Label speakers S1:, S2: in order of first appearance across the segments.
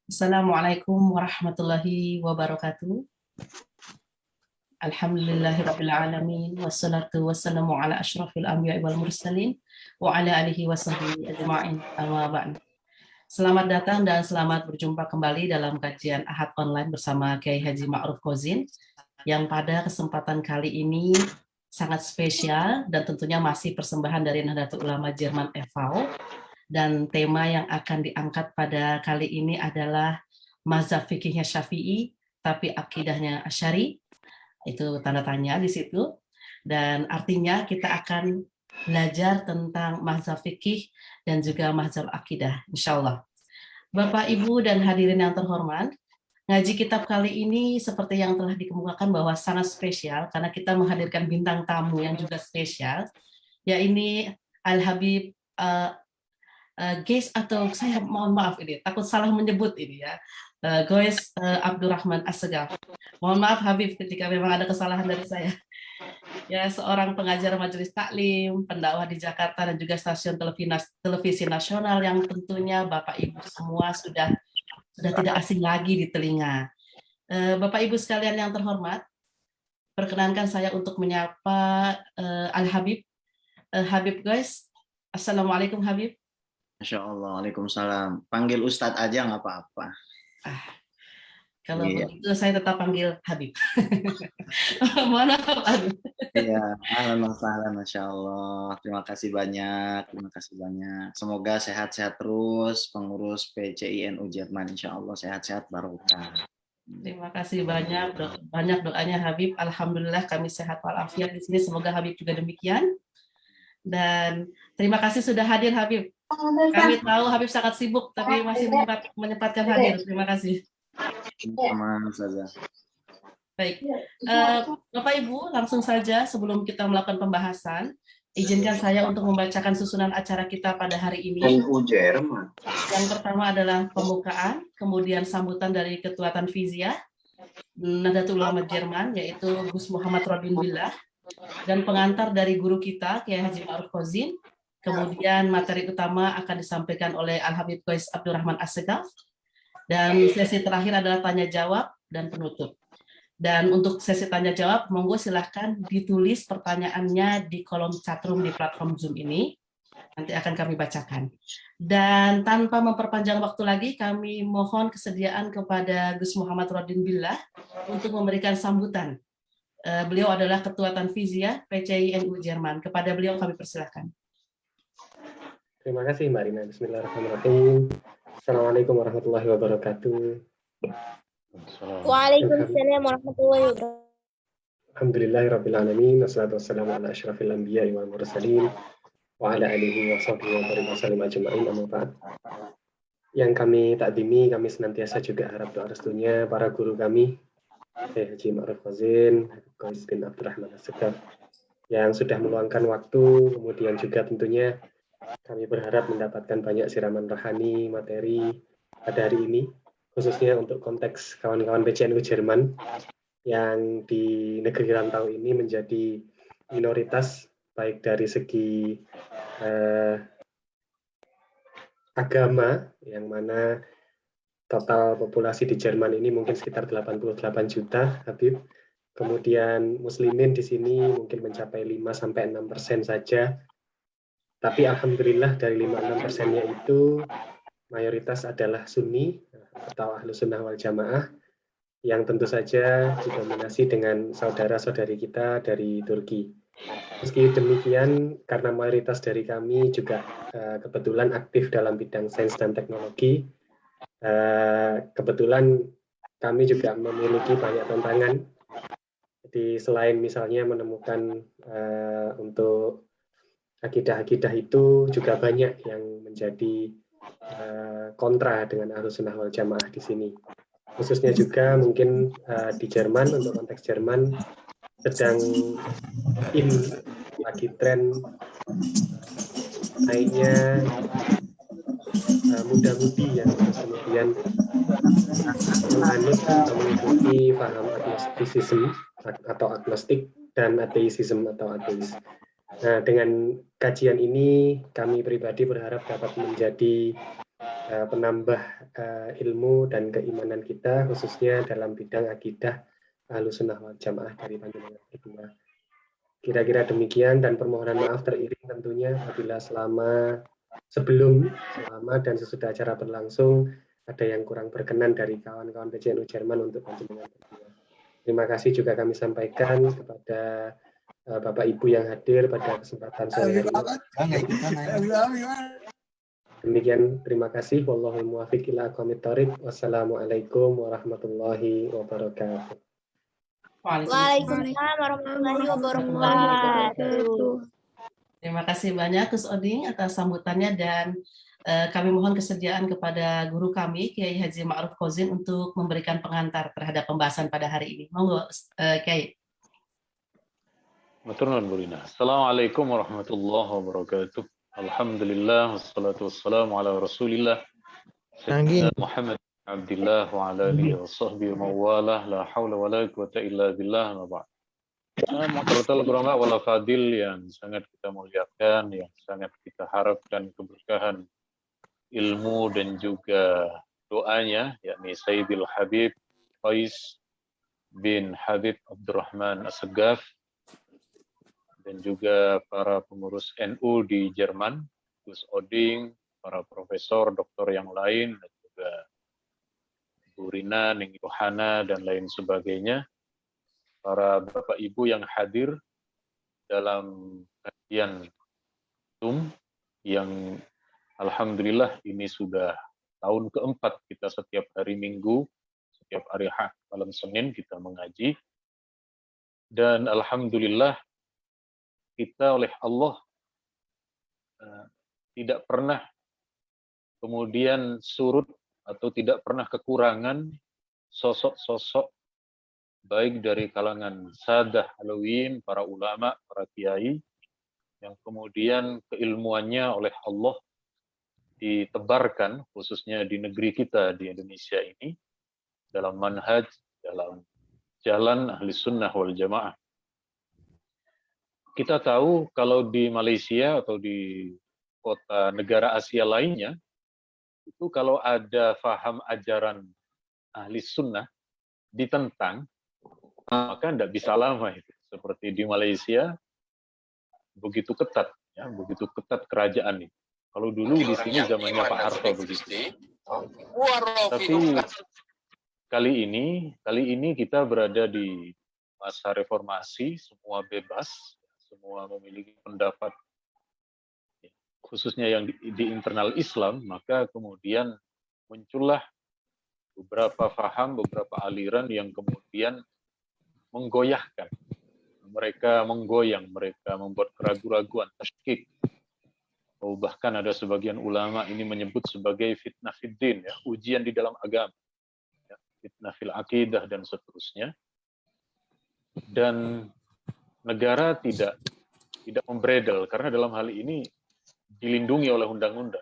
S1: Assalamualaikum warahmatullahi wabarakatuh. Alhamdulillahirabbil alamin wassalatu wassalamu ala asyrafil anbiya'i wal mursalin wa ala alihi washabbihi ajma'in. Amma ba'd. Selamat datang dan selamat berjumpa kembali dalam kajian Ahad online bersama Kiai Haji Ma'ruf Kozin yang pada kesempatan kali ini sangat spesial dan tentunya masih persembahan dari Nahdlatul Ulama Jerman e.V. Dan tema yang akan diangkat pada kali ini adalah mazhab fikihnya Syafi'i, tapi akidahnya Asy'ari. Itu tanda tanya di situ. Dan artinya kita akan belajar tentang mazhab fikih dan juga mazhab akidah, insya Allah. Bapak, Ibu, dan hadirin yang terhormat, ngaji kitab kali ini seperti yang telah dikemukakan bahwa sangat spesial karena kita menghadirkan bintang tamu yang juga spesial, yaitu Al-Habib Geis, atau saya mohon maaf ini takut salah menyebut ini ya, Geis Abdurrahman Assegaf. Mohon maaf Habib ketika memang ada kesalahan dari saya. Ya, seorang pengajar majelis taklim, pendakwah di Jakarta dan juga stasiun televisi nasional yang tentunya Bapak Ibu semua sudah tidak asing lagi di telinga. Bapak Ibu sekalian yang terhormat, perkenankan saya untuk menyapa Al-Habib Habib Geis. Assalamualaikum Habib.
S2: Masya Allah, Waalaikumsalam. Panggil Ustadz aja nggak apa-apa.
S1: Kalau begitu saya tetap panggil Habib. Mohon maaf Habib.
S2: Iya, alhamdulillah, Masya Allah. Terima kasih banyak, Semoga sehat-sehat terus, pengurus PCINU Jerman, Insya Allah sehat-sehat barokah.
S1: Terima kasih banyak doanya Habib. Alhamdulillah kami sehat walafiat di sini. Semoga Habib juga demikian. Dan terima kasih sudah hadir Habib. Kami tahu Habib sangat sibuk, tapi masih menyempatkan hadir. Terima kasih.
S2: Sama saja.
S1: Baik, Bapak Ibu, langsung saja sebelum kita melakukan pembahasan, izinkan saya untuk membacakan susunan acara kita pada hari ini. Yang pertama adalah pembukaan, kemudian sambutan dari Ketua Tanfiziyah Nahdlatul Ulama Jerman, yaitu Gus Muhammad Rodin Billah, dan pengantar dari guru kita, Kiai Haji Ma'ruf Kozin. Kemudian materi utama akan disampaikan oleh Al-Habib Geis Abdurrahman Assegaf. Dan sesi terakhir adalah tanya jawab dan penutup. Dan untuk sesi tanya jawab, monggo silahkan ditulis pertanyaannya di kolom chatroom di platform Zoom ini. Nanti akan kami bacakan. Dan tanpa memperpanjang waktu lagi, kami mohon kesediaan kepada Gus Muhammad Rodin Billah untuk memberikan sambutan. Beliau adalah Ketua Tanfiziyah PCINU Jerman. Kepada beliau kami persilahkan.
S3: Terima kasih Mbak Rina. Bismillahirrahmanirrahim. Assalamualaikum warahmatullahi wabarakatuh.
S4: Waalaikumsalam warahmatullahi wabarakatuh.
S3: Alhamdulillahirabbil alamin. Wassalatu wassalamu ala asyrafil anbiya'i wal mursalin wa ala alihi washabbihi wa sallam ajma'in. Amma ba'd. Yang kami takdimi, kami senantiasa juga harap doa restunya para guru kami, Kiai Haji Ma'ruf Kozin, Geis bin Abdurrahman Assegaf, yang sudah meluangkan waktu, kemudian juga tentunya kami berharap mendapatkan banyak siraman rohani, materi pada hari ini, khususnya untuk konteks kawan-kawan PCINU Jerman yang di negeri rantau ini menjadi minoritas, baik dari segi agama, yang mana total populasi di Jerman ini mungkin sekitar 88 juta, Habib. Kemudian muslimin di sini mungkin mencapai 5-6% saja. Tapi alhamdulillah dari 5-6%-nya itu mayoritas adalah Sunni atau Ahlus Sunnah wal Jamaah, yang tentu saja didominasi dengan saudara-saudari kita dari Turki. Meski demikian, karena mayoritas dari kami juga kebetulan aktif dalam bidang sains dan teknologi, kebetulan kami juga memiliki banyak tantangan. Jadi selain misalnya menemukan untuk akidah-akidah itu, juga banyak yang menjadi kontra dengan Ahlus Sunnah wal Jamaah di sini. Khususnya juga mungkin di Jerman, untuk konteks Jerman sedang lagi tren naiknya muda-mudi yang kemudian menganut atau mengikuti paham agnostisisme atau agnostik dan ateisisme atau ateis. Nah, dengan kajian ini kami pribadi berharap dapat menjadi penambah ilmu dan keimanan kita, khususnya dalam bidang akidah Ahlussunnah wal Jamaah dari panjenengan berdua. Kira-kira demikian, dan permohonan maaf teriring tentunya apabila sebelum, selama, dan sesudah acara berlangsung ada yang kurang berkenan dari kawan-kawan PCNU Jerman untuk panjenengan berdua. Terima kasih juga kami sampaikan kepada Bapak Ibu yang hadir pada kesempatan sore hari ini. Demikian, terima kasih. Wallahul muwaffiq ila aqwamit thoriq. Wassalamualaikum warahmatullahi wabarakatuh.
S4: Waalaikumsalam warahmatullahi wabarakatuh.
S1: Terima kasih banyak Gus Oding atas sambutannya, dan kami mohon kesediaan kepada guru kami Kiai Haji Ma'ruf Kozin untuk memberikan pengantar terhadap pembahasan pada hari ini. Monggo Kiai.
S5: Matur nuwun Bu Rina. Assalamualaikum warahmatullahi wabarakatuh. Alhamdulillah wassalatu wassalamu ala Rasulillah Sayyidina Muhammad Abdillah wa ala alihi wa sahbihi wa mawalah, la haula wa la quwata illa billah, ma ba'd. Makratul ulama wal fadil yang sangat kita muliakan, yang sangat kita harapkan keberkahan ilmu dan juga doanya, yakni Sayyidil Habib Qais bin Habib Abdurrahman As-Segaf, dan juga para pengurus NU di Jerman, Gus Oding, para profesor, doktor yang lain, dan juga Bu Rina, Ning Yohana, dan lain sebagainya, para Bapak Ibu yang hadir dalam kajian Zoom, yang Alhamdulillah ini sudah tahun keempat kita setiap hari Minggu, setiap hari malam Senin kita mengaji, dan Alhamdulillah kita oleh Allah tidak pernah kemudian surut atau tidak pernah kekurangan sosok-sosok baik dari kalangan sadah alawin, para ulama, para kiai, yang kemudian keilmuannya oleh Allah ditebarkan, khususnya di negeri kita, di Indonesia ini, dalam manhaj, dalam jalan ahli sunnah wal jamaah. Kita tahu kalau di Malaysia atau di kota negara Asia lainnya, itu kalau ada faham ajaran ahli sunnah ditentang, maka tidak bisa lama itu. Seperti di Malaysia, begitu ketat, ya, begitu ketat kerajaan ini. Kalau dulu di sini zamannya Pak Harto begitu. Tapi kali ini kita berada di masa reformasi, semua bebas, semua memiliki pendapat, khususnya yang di internal Islam, maka kemudian muncullah beberapa faham, beberapa aliran yang kemudian menggoyahkan. Mereka menggoyang, mereka membuat keraguan-raguan, tasykik. Bahkan ada sebagian ulama ini menyebut sebagai fitnah fiddin, ya, ujian di dalam agama, ya, fitnah fil akidah dan seterusnya. Dan negara tidak memberedel, karena dalam hal ini dilindungi oleh undang-undang.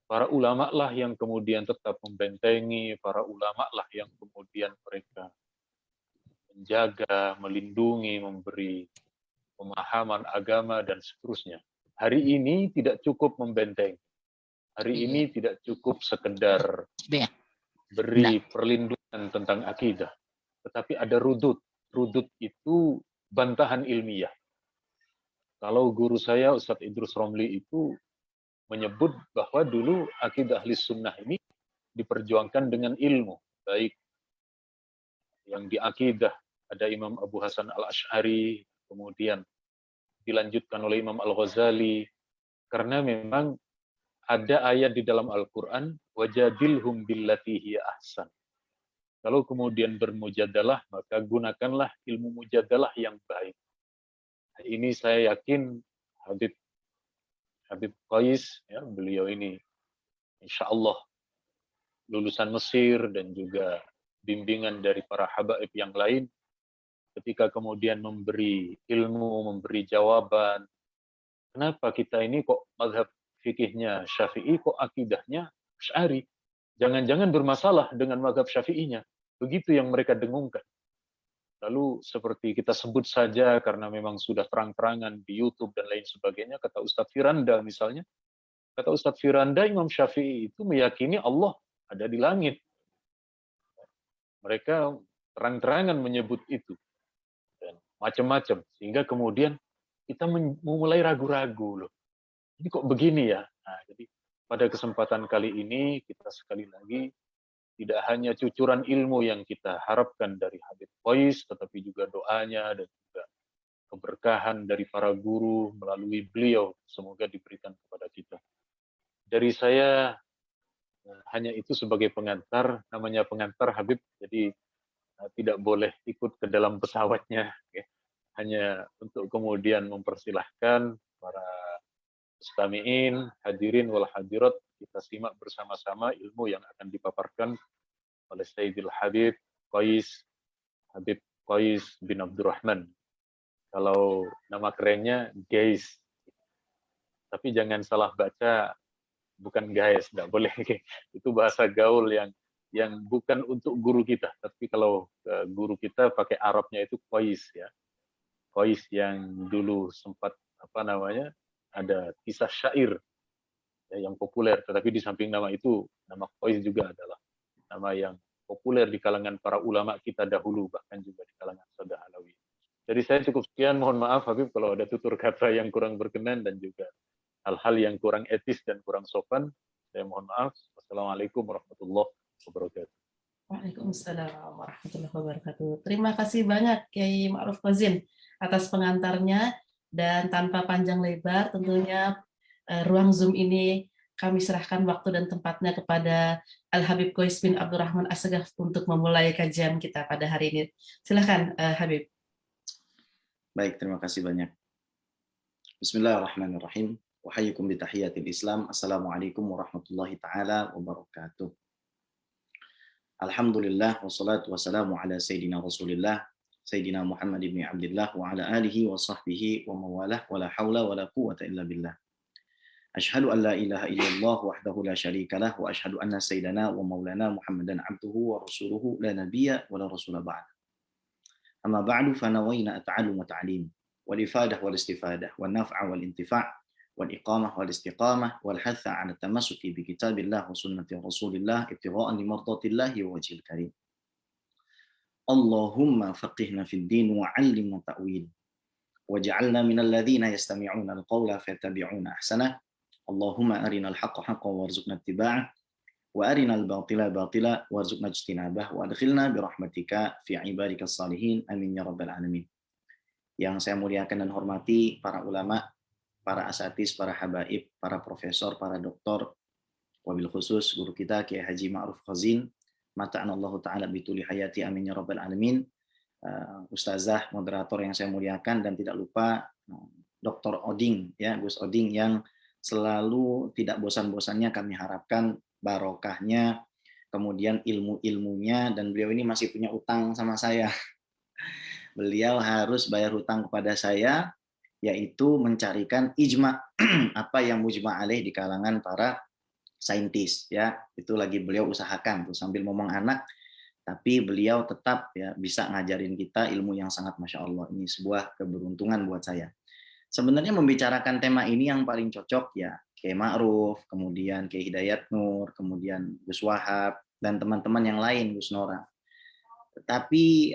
S5: Para ulama lah yang kemudian tetap membentengi, para ulama lah yang kemudian mereka menjaga, melindungi, memberi pemahaman agama dan seterusnya. Hari ini tidak cukup membentengi. Hari ini tidak cukup sekedar beri perlindungan tentang akidah, tetapi ada rudud. Rudud itu bantahan ilmiah. Kalau guru saya, Ustadz Idrus Romli, itu menyebut bahwa dulu akidah ahli sunnah ini diperjuangkan dengan ilmu. Baik yang di akidah, ada Imam Abu Hasan al-Ash'ari, kemudian dilanjutkan oleh Imam Al-Ghazali, karena memang ada ayat di dalam Al-Quran, wajadilhum billati hiya ahsan. Kalau kemudian bermujadalah, maka gunakanlah ilmu mujadalah yang baik. Ini saya yakin Habib Qais, ya, beliau ini insya Allah lulusan Mesir dan juga bimbingan dari para habaib yang lain, ketika kemudian memberi ilmu, memberi jawaban, kenapa kita ini kok mazhab fikihnya Syafi'i, kok akidahnya Asy'ari? Jangan-jangan bermasalah dengan mazhab Syafi'inya. Begitu yang mereka dengungkan. Lalu seperti kita sebut saja karena memang sudah terang-terangan di YouTube dan lain sebagainya, kata Ustadz Firanda misalnya, kata Ustadz Firanda, Imam Syafi'i itu meyakini Allah ada di langit. Mereka terang-terangan menyebut itu. Dan macam-macam. Sehingga kemudian kita mulai ragu-ragu loh. Ini kok begini ya? Nah, jadi pada kesempatan kali ini kita sekali lagi tidak hanya cucuran ilmu yang kita harapkan dari Habib Qais, tetapi juga doanya dan juga keberkahan dari para guru melalui beliau. Semoga diberikan kepada kita. Dari saya hanya itu sebagai pengantar, namanya pengantar Habib, jadi tidak boleh ikut ke dalam pesawatnya. Hanya untuk kemudian mempersilahkan para mustami'in, hadirin wal hadirat, kita simak bersama-sama ilmu yang akan dipaparkan oleh Sayyidil Habib Qais bin Abdurrahman. Kalau nama kerennya Gais. Tapi jangan salah baca, bukan guys, tidak boleh. Itu bahasa gaul yang bukan untuk guru kita. Tapi kalau guru kita pakai Arabnya itu Qais ya. Qais yang dulu sempat ada kisah syair ya, yang populer, tetapi di samping nama itu, nama Qais juga adalah nama yang populer di kalangan para ulama kita dahulu, bahkan juga di kalangan Sada Alawi. Jadi saya cukup sekian, mohon maaf Habib kalau ada tutur kata yang kurang berkenan dan juga hal-hal yang kurang etis dan kurang sopan, saya mohon maaf. Wassalamualaikum warahmatullahi wabarakatuh.
S1: Waalaikumsalam warahmatullahi wabarakatuh. Terima kasih banyak Kiai Ma'ruf Kozin atas pengantarnya, dan tanpa panjang lebar tentunya ruang Zoom ini kami serahkan waktu dan tempatnya kepada Al-Habib Qais bin Abdurrahman As-Sagaf untuk memulai kajian kita pada hari ini. Silakan Habib.
S2: Baik, terima kasih banyak. Bismillahirrahmanirrahim. Wahayukum bitahiyatil Islam. Assalamualaikum warahmatullahi taala wabarakatuh. Alhamdulillah wassalatu wassalamu ala sayyidina Rasulillah Sayyidina Muhammad ibn Abdullah wa ala alihi wa sahbihi wa mawalah wa la hawla wa la quwwata illa billah. Ashhadu an la ilaha illallah wahdahu la syarika lah wa ashhadu anna sayyidana wa maulana Muhammadan abduhu wa rasuluhu la nabiyya wa la rasula ba'd. Amma ba'du fa nawayna at-ta'allum wa ta'lim wal ifadah wal istifadah wal naf'a wal intifa' wal iqamah wal istiqamah wal hatha 'ala tamassuki bi kitabillah wa sunnati rasulillah ibtigha'an li mardatillahi wa wajhil karim. Allahumma faqihna fid din wa 'allimna ta'wil waj'alna minal ladzina yastami'una al-qawla fayattabi'una ahsanah. Allahumma arinal haqqa haqqan warzuqna ittiba'ah wa arinal batila batila warzuqna ijtinabah wa adkhilna bi rahmatika fi ibadikas salihin amin ya rabbal alamin. Yang saya muliakan dan hormati para ulama, para asatis, para habaib, para profesor, para doktor, wabil khusus guru kita Kiai Haji Ma'ruf Kozin, mata'anallahu ta'ala bituli hayati amin ya rabbal alamin. Ustazah, moderator yang saya muliakan, dan tidak lupa Dr. Oding, ya Gus Oding, yang selalu tidak bosan-bosannya kami harapkan barokahnya, kemudian ilmu-ilmunya, dan beliau ini masih punya utang sama saya. Beliau harus bayar hutang kepada saya, yaitu mencarikan ijma, apa yang mujma' alaih di kalangan para saintis, ya itu lagi beliau usahakan tuh, sambil ngomong anak, tapi beliau tetap ya bisa ngajarin kita ilmu yang sangat masya Allah. Ini sebuah keberuntungan buat saya. Sebenarnya membicarakan tema ini yang paling cocok ya Kiai Ma'ruf, kemudian Kiai Hidayat Nur, kemudian Gus Wahab, dan teman-teman yang lain, Gus Nora. Tapi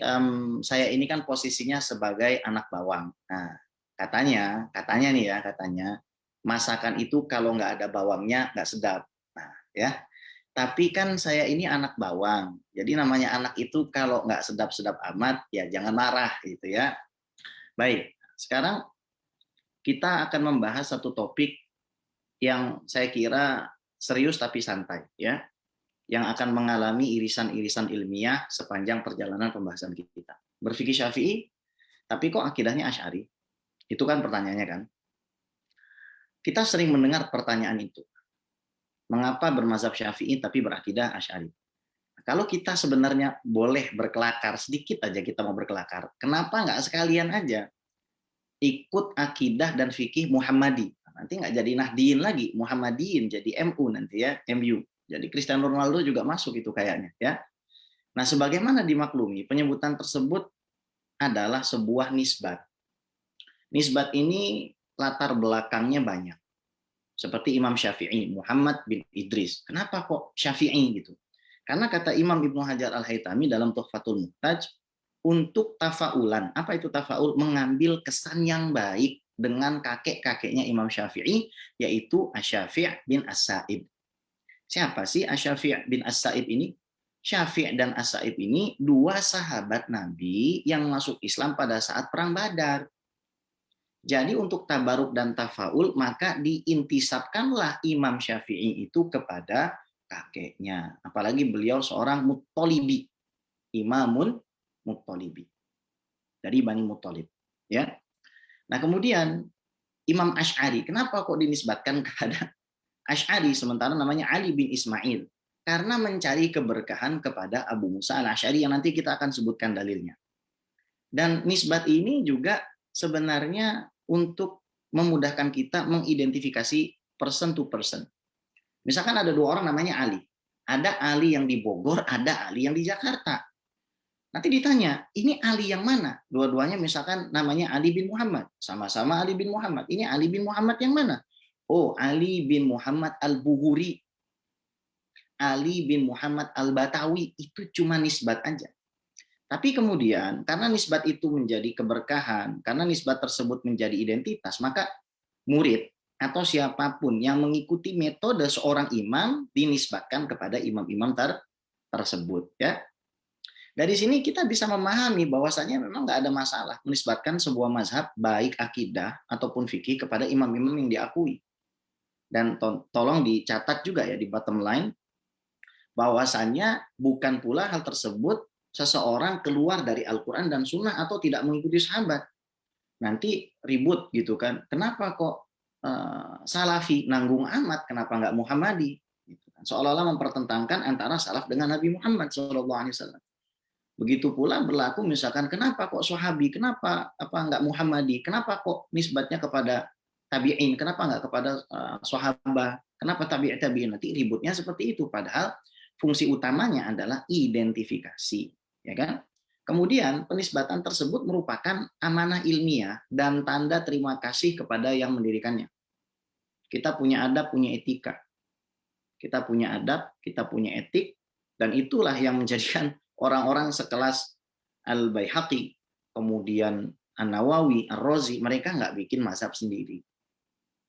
S2: saya ini kan posisinya sebagai anak bawang. Nah, katanya nih ya, katanya masakan itu kalau nggak ada bawangnya nggak sedap. Nah, ya. Tapi kan saya ini anak bawang. Jadi namanya anak itu kalau nggak sedap-sedap amat, ya jangan marah gitu ya. Baik, sekarang kita akan membahas satu topik yang saya kira serius tapi santai ya. Yang akan mengalami irisan-irisan ilmiah sepanjang perjalanan pembahasan kita. Berfikih Syafi'i, tapi kok akidahnya Asy'ari? Itu kan pertanyaannya kan. Kita sering mendengar pertanyaan itu. Mengapa bermazhab Syafi'i tapi berakidah Asy'ari? Kalau kita sebenarnya boleh berkelakar, sedikit aja kita mau berkelakar, kenapa nggak sekalian aja ikut akidah dan fikih Muhammadi? Nanti nggak jadi Nahdiyin lagi, Muhammadiyin jadi MU nanti ya, MU. Jadi Cristiano Ronaldo juga masuk itu kayaknya ya. Nah, sebagaimana dimaklumi, penyebutan tersebut adalah sebuah nisbat. Nisbat ini latar belakangnya banyak. Seperti Imam Syafi'i, Muhammad bin Idris. Kenapa kok Syafi'i gitu? Karena kata Imam Ibnu Hajar Al-Haytami dalam Tuhfatul Muhtaj, untuk tafaulan, apa itu tafaul? Mengambil kesan yang baik dengan kakek-kakeknya Imam Syafi'i, yaitu Asy-Syafi' bin As-Sa'ib. Siapa sih Asy-Syafi' bin As-Sa'ib ini? Syafi' dan As-Sa'ib ini dua sahabat Nabi yang masuk Islam pada saat Perang Badar. Jadi untuk tabaruk dan tafaul, maka diintisabkanlah Imam Syafi'i itu kepada kakeknya. Apalagi beliau seorang Muttalibi, Imamun Muttalibi, dari Bani Muttalib. Ya. Nah kemudian Imam Asy'ari, kenapa kok dinisbatkan kepada Asy'ari sementara namanya Ali bin Ismail? Karena mencari keberkahan kepada Abu Musa al-Asy'ari yang nanti kita akan sebutkan dalilnya. Dan nisbat ini juga sebenarnya untuk memudahkan kita mengidentifikasi person to person. Misalkan ada dua orang namanya Ali. Ada Ali yang di Bogor, ada Ali yang di Jakarta. Nanti ditanya, ini Ali yang mana? Dua-duanya misalkan namanya Ali bin Muhammad. Sama-sama Ali bin Muhammad. Ini Ali bin Muhammad yang mana? Oh, Ali bin Muhammad al-Bughuri. Ali bin Muhammad al-Batawi. Itu cuma nisbat aja. Tapi kemudian, karena nisbat itu menjadi keberkahan, karena nisbat tersebut menjadi identitas, maka murid atau siapapun yang mengikuti metode seorang imam dinisbatkan kepada imam-imam tersebut. Ya. Dari sini kita bisa memahami bahwasanya memang nggak ada masalah menisbatkan sebuah mazhab, baik akidah ataupun fikih, kepada imam-imam yang diakui. Dan tolong dicatat juga ya di bottom line, bahwasanya bukan pula hal tersebut seseorang keluar dari Al-Quran dan Sunnah atau tidak mengikuti sahabat. Nanti ribut gitu kan. Kenapa kok Salafi nanggung amat, kenapa nggak Muhammadi? Gitu kan. Seolah-olah mempertentangkan antara salaf dengan Nabi Muhammad SAW. Begitu pula berlaku misalkan kenapa kok Sahabi, kenapa nggak Muhammadi? Kenapa kok nisbatnya kepada tabi'in? Kenapa nggak kepada sahabat? Kenapa tabi'in? Nanti ributnya seperti itu. Padahal fungsi utamanya adalah identifikasi. Ya kan? Kemudian penisbatan tersebut merupakan amanah ilmiah dan tanda terima kasih kepada yang mendirikannya. Kita punya adab, punya etika. Kita punya adab, kita punya etik, dan itulah yang menjadikan orang-orang sekelas Al-Baihaqi, kemudian An-Nawawi, Ar-Razi, mereka nggak bikin mazhab sendiri.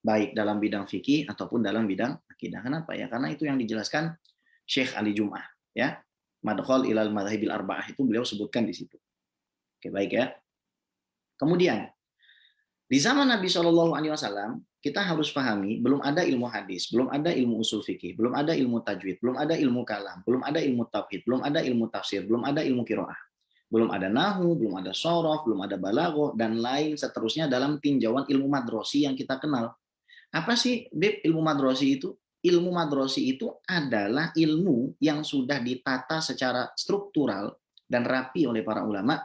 S2: Baik dalam bidang fikih ataupun dalam bidang akidah. Kenapa ya? Karena itu yang dijelaskan Syekh Ali Jum'ah, ya. Madkhal ilal madhahibil arba'ah itu beliau sebutkan di situ. Oke, baik ya. Kemudian di zaman Nabi SAW kita harus pahami belum ada ilmu hadis, belum ada ilmu usul fikih, belum ada ilmu tajwid, belum ada ilmu kalam, belum ada ilmu tauhid, belum ada ilmu tafsir, belum ada ilmu qiraah, belum ada nahwu, belum ada shorof, belum ada balaghah dan lain seterusnya dalam tinjauan ilmu madrosi yang kita kenal. Apa sih Bib ilmu madrosi itu? Ilmu madrosi itu adalah ilmu yang sudah ditata secara struktural dan rapi oleh para ulama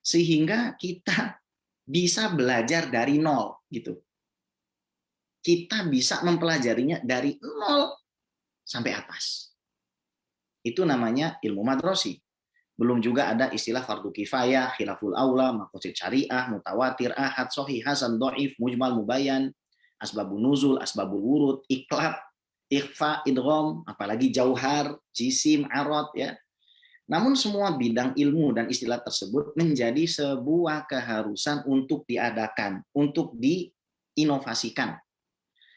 S2: sehingga kita bisa belajar dari nol gitu. Kita bisa mempelajarinya dari nol sampai atas. Itu namanya ilmu madrosi. Belum juga ada istilah fardu kifayah, khilaful aula, maqasid syariah, mutawatir, ahad, sahih, hasan, dhaif, mujmal, mubayyan, asbabun nuzul, asbabul wurud, iqlab, ikhfa, idgham, apalagi jauhar, jisim, arad ya. Namun semua bidang ilmu dan istilah tersebut menjadi sebuah keharusan untuk diadakan, untuk diinovasikan.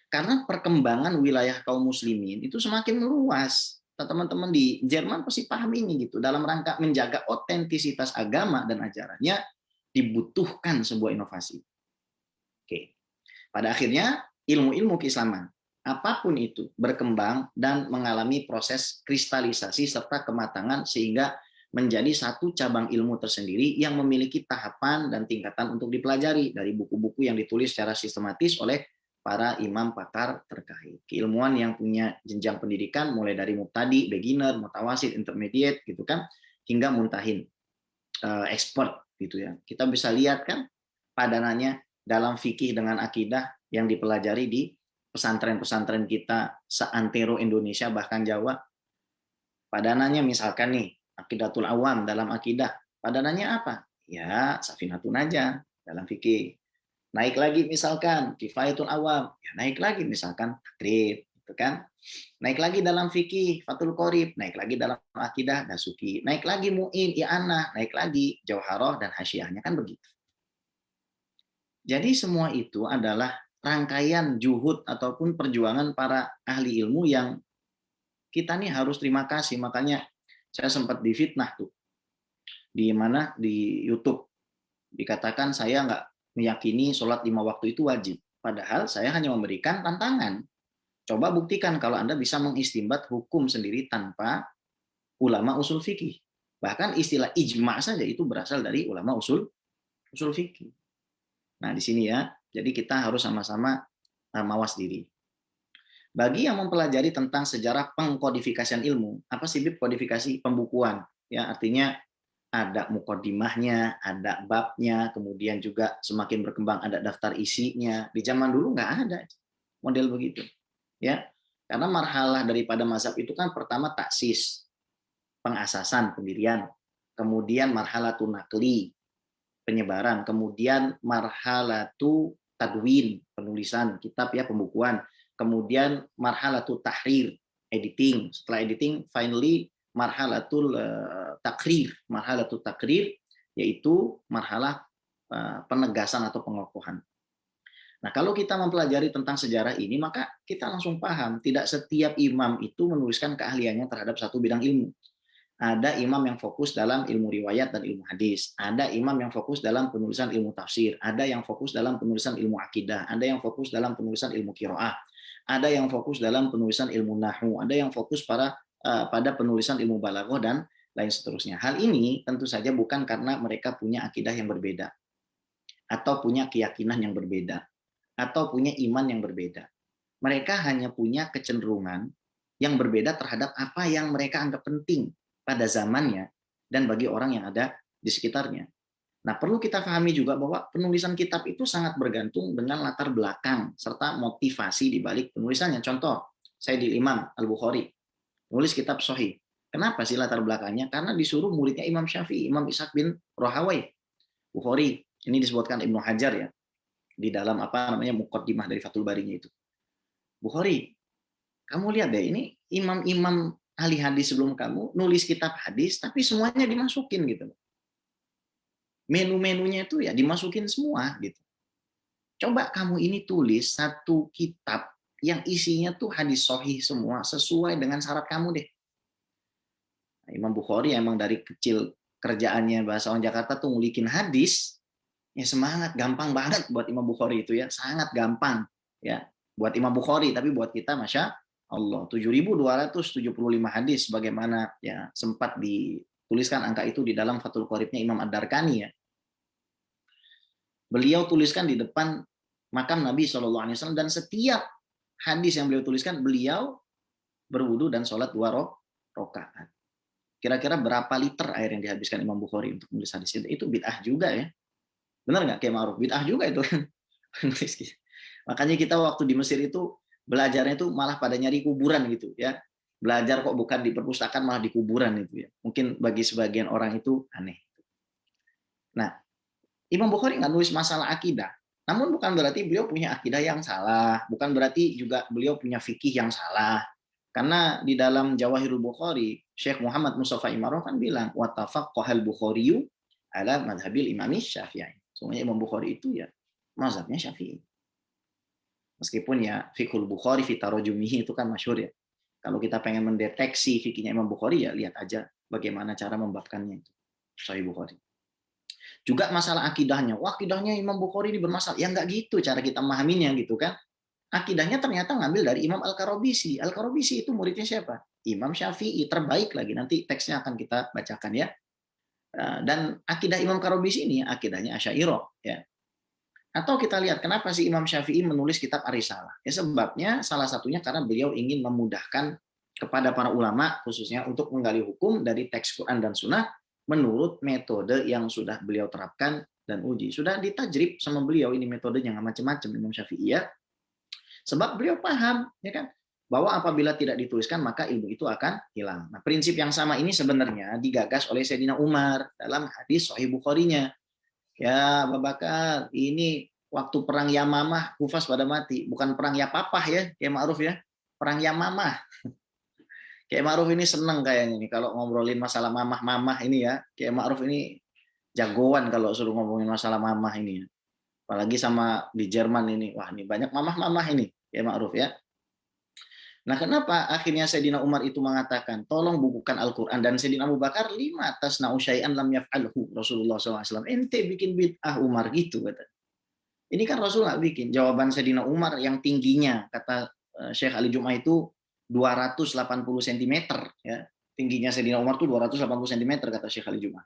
S2: Karena perkembangan wilayah kaum muslimin itu semakin meluas. Teman-teman di Jerman pasti paham ini gitu. Dalam rangka menjaga otentisitas agama dan ajarannya dibutuhkan sebuah inovasi. Oke. Pada akhirnya ilmu-ilmu keislaman apapun itu berkembang dan mengalami proses kristalisasi serta kematangan sehingga menjadi satu cabang ilmu tersendiri yang memiliki tahapan dan tingkatan untuk dipelajari dari buku-buku yang ditulis secara sistematis oleh para imam pakar terkait. Keilmuan yang punya jenjang pendidikan mulai dari mubtadi, beginner, mutawasid, intermediate gitu kan, hingga muntahin, expert gitu ya. Kita bisa lihat kan padanannya dalam fikih dengan akidah yang dipelajari di pesantren-pesantren kita seantero Indonesia bahkan Jawa. Padanannya misalkan nih, Aqidatul Awam dalam akidah. Padanannya apa? ya Safinatun Najah dalam fikih. Naik lagi misalkan Kifayatul Awam, ya naik lagi misalkan Takrib, gitu kan. Naik lagi dalam fikih Fathul Qorib, naik lagi dalam akidah Dasuki, naik lagi Mu'in, I'anah, naik lagi Jauharah dan Hasyiahnya, kan begitu. Jadi semua itu adalah rangkaian juhud ataupun perjuangan para ahli ilmu yang kita nih harus terima kasih. Makanya saya sempat difitnah tuh di mana, di YouTube, dikatakan saya nggak meyakini sholat 5 waktu itu wajib. Padahal saya hanya memberikan tantangan. Coba buktikan kalau Anda bisa mengistimbat hukum sendiri tanpa ulama usul fikih. Bahkan istilah ijma saja itu berasal dari ulama usul fikih. Nah, di sini ya. Jadi kita harus sama-sama mawas diri. Bagi yang mempelajari tentang sejarah pengkodifikasian ilmu, apa sih Bib kodifikasi? Pembukuan. Ya, artinya ada mukodimahnya, ada babnya, kemudian juga semakin berkembang ada daftar isinya. Di zaman dulu nggak ada model begitu. Ya, karena marhalah daripada mazhab itu kan pertama taksis, pengasasan, pendirian, kemudian marhalatu nakli, penyebaran, kemudian marhalatu tadwin, penulisan kitab ya, pembukuan, kemudian marhalatu tahrir, editing, setelah editing finally marhalatul takrir, yaitu marhalah penegasan atau pengokohan. Nah, kalau kita mempelajari tentang sejarah ini, maka kita langsung paham, tidak setiap imam itu menuliskan keahliannya terhadap satu bidang ilmu. Ada imam yang fokus dalam ilmu riwayat dan ilmu hadis, ada imam yang fokus dalam penulisan ilmu tafsir, ada yang fokus dalam penulisan ilmu akidah, ada yang fokus dalam penulisan ilmu qiraah, ada yang fokus dalam penulisan ilmu nahwu, ada yang fokus pada penulisan ilmu balaghah dan lain seterusnya. Hal ini tentu saja bukan karena mereka punya akidah yang berbeda, atau punya keyakinan yang berbeda, atau punya iman yang berbeda. Mereka hanya punya kecenderungan yang berbeda terhadap apa yang mereka anggap penting pada zamannya dan bagi orang yang ada di sekitarnya. Nah, perlu kita pahami juga bahwa penulisan kitab itu sangat bergantung dengan latar belakang serta motivasi di balik penulisannya. Contoh, saya di Imam Al-Bukhari, nulis kitab Sahih. Kenapa sih latar belakangnya? Karena disuruh muridnya Imam Syafi'i, Imam Ishaq bin Rahawai. Bukhari, ini disebutkan Ibnu Hajar ya, di dalam muqaddimah dari Fathul Barinya itu. Bukhari, kamu lihat deh, ini imam-imam ahli hadis sebelum kamu nulis kitab hadis, tapi semuanya dimasukin gitu. Menu-menunya itu ya dimasukin semua gitu. Coba kamu ini tulis satu kitab yang isinya tuh hadis sahih semua, sesuai dengan syarat kamu deh. Nah, Imam Bukhari emang dari kecil kerjaannya bahasa orang Jakarta tuh ngulikin hadis, ya semangat, gampang banget buat Imam Bukhari itu ya, sangat gampang ya buat Imam Bukhari, tapi buat kita Masya Allah 7.275 hadis, bagaimana ya sempat dituliskan angka itu di dalam Fathul Qoribnya Imam Ad-Darqani ya. Beliau tuliskan di depan makam Nabi SAW, dan setiap hadis yang beliau tuliskan, beliau berwudu dan sholat 2 rakaat. Kira-kira berapa liter air yang dihabiskan Imam Bukhari untuk menulis hadis itu? Itu bid'ah juga ya. Benar nggak kayak Ma'ruf? Bid'ah juga itu. Makanya kita waktu di Mesir itu belajarnya itu malah pada nyari kuburan gitu ya. Belajar kok bukan di perpustakaan, malah di kuburan itu ya. Mungkin bagi sebagian orang itu aneh. Nah, Imam Bukhari nggak nulis masalah akidah. Namun bukan berarti beliau punya akidah yang salah, bukan berarti juga beliau punya fikih yang salah. Karena di dalam Jawahirul Bukhari, Syekh Muhammad Mustafa Imarov kan bilang, wa tafaqqahal Bukhariyu ala madhabil Imam Syafi'i. Semuanya Imam Bukhari itu ya mazhabnya Syafi'i. Meskipun ya fiqhul Bukhari fi tarojumihi itu kan masyhur ya. Kalau kita pengen mendeteksi fikihnya Imam Bukhari ya lihat aja bagaimana cara membabkannya itu. Sahih Bukhari. Juga masalah akidahnya. Wah, akidahnya Imam Bukhari ini bermasalah. Ya nggak gitu cara kita memahaminya gitu kan. Akidahnya ternyata ngambil dari Imam Al-Qarabisi. Al-Qarabisi itu muridnya siapa? Imam Syafi'i, terbaik lagi. Nanti teksnya akan kita bacakan ya. Dan akidah Imam Qarabisi ini akidahnya Asy'ariyah ya. Atau kita lihat kenapa sih Imam Syafi'i menulis kitab Ar-Risalah? Ya sebabnya salah satunya karena beliau ingin memudahkan kepada para ulama khususnya untuk menggali hukum dari teks Quran dan Sunnah menurut metode yang sudah beliau terapkan dan uji. Sudah ditajrib sama beliau ini metodenya nggak macam-macam Imam Syafi'i ya. Sebab beliau paham ya kan bahwa apabila tidak dituliskan maka ilmu itu akan hilang. Nah, prinsip yang sama ini sebenarnya digagas oleh Sayyidina Umar dalam hadis Sahih Bukhari-nya. Ya, Abu Bakar, ini waktu perang Yamamah, kufas pada mati. Bukan perang Yapapah ya, Kiai Ma'ruf ya. Perang Yamamah. Kiai Ma'ruf ini seneng kayaknya nih kalau ngobrolin masalah mamah-mamah ini ya. Kiai Ma'ruf ini jagoan kalau suruh ngomongin masalah mamah ini ya. Apalagi sama di Jerman ini. Wah, ini banyak mamah-mamah ini, Kiai Ma'ruf ya. Nah, kenapa akhirnya Sayyidina Umar itu mengatakan, tolong bukukan Al-Quran. Dan Sayyidina Abu Bakar, lima tasna'u syai'an lam yaf'alhu Rasulullah SAW. Ente bikin bid'ah Umar gitu, kata. Ini kan Rasul nggak bikin. Jawaban Sayyidina Umar yang tingginya, kata Syekh Ali Jum'ah itu 280 cm. Ya. Tingginya Sayyidina Umar itu 280 cm, kata Syekh Ali Jum'ah.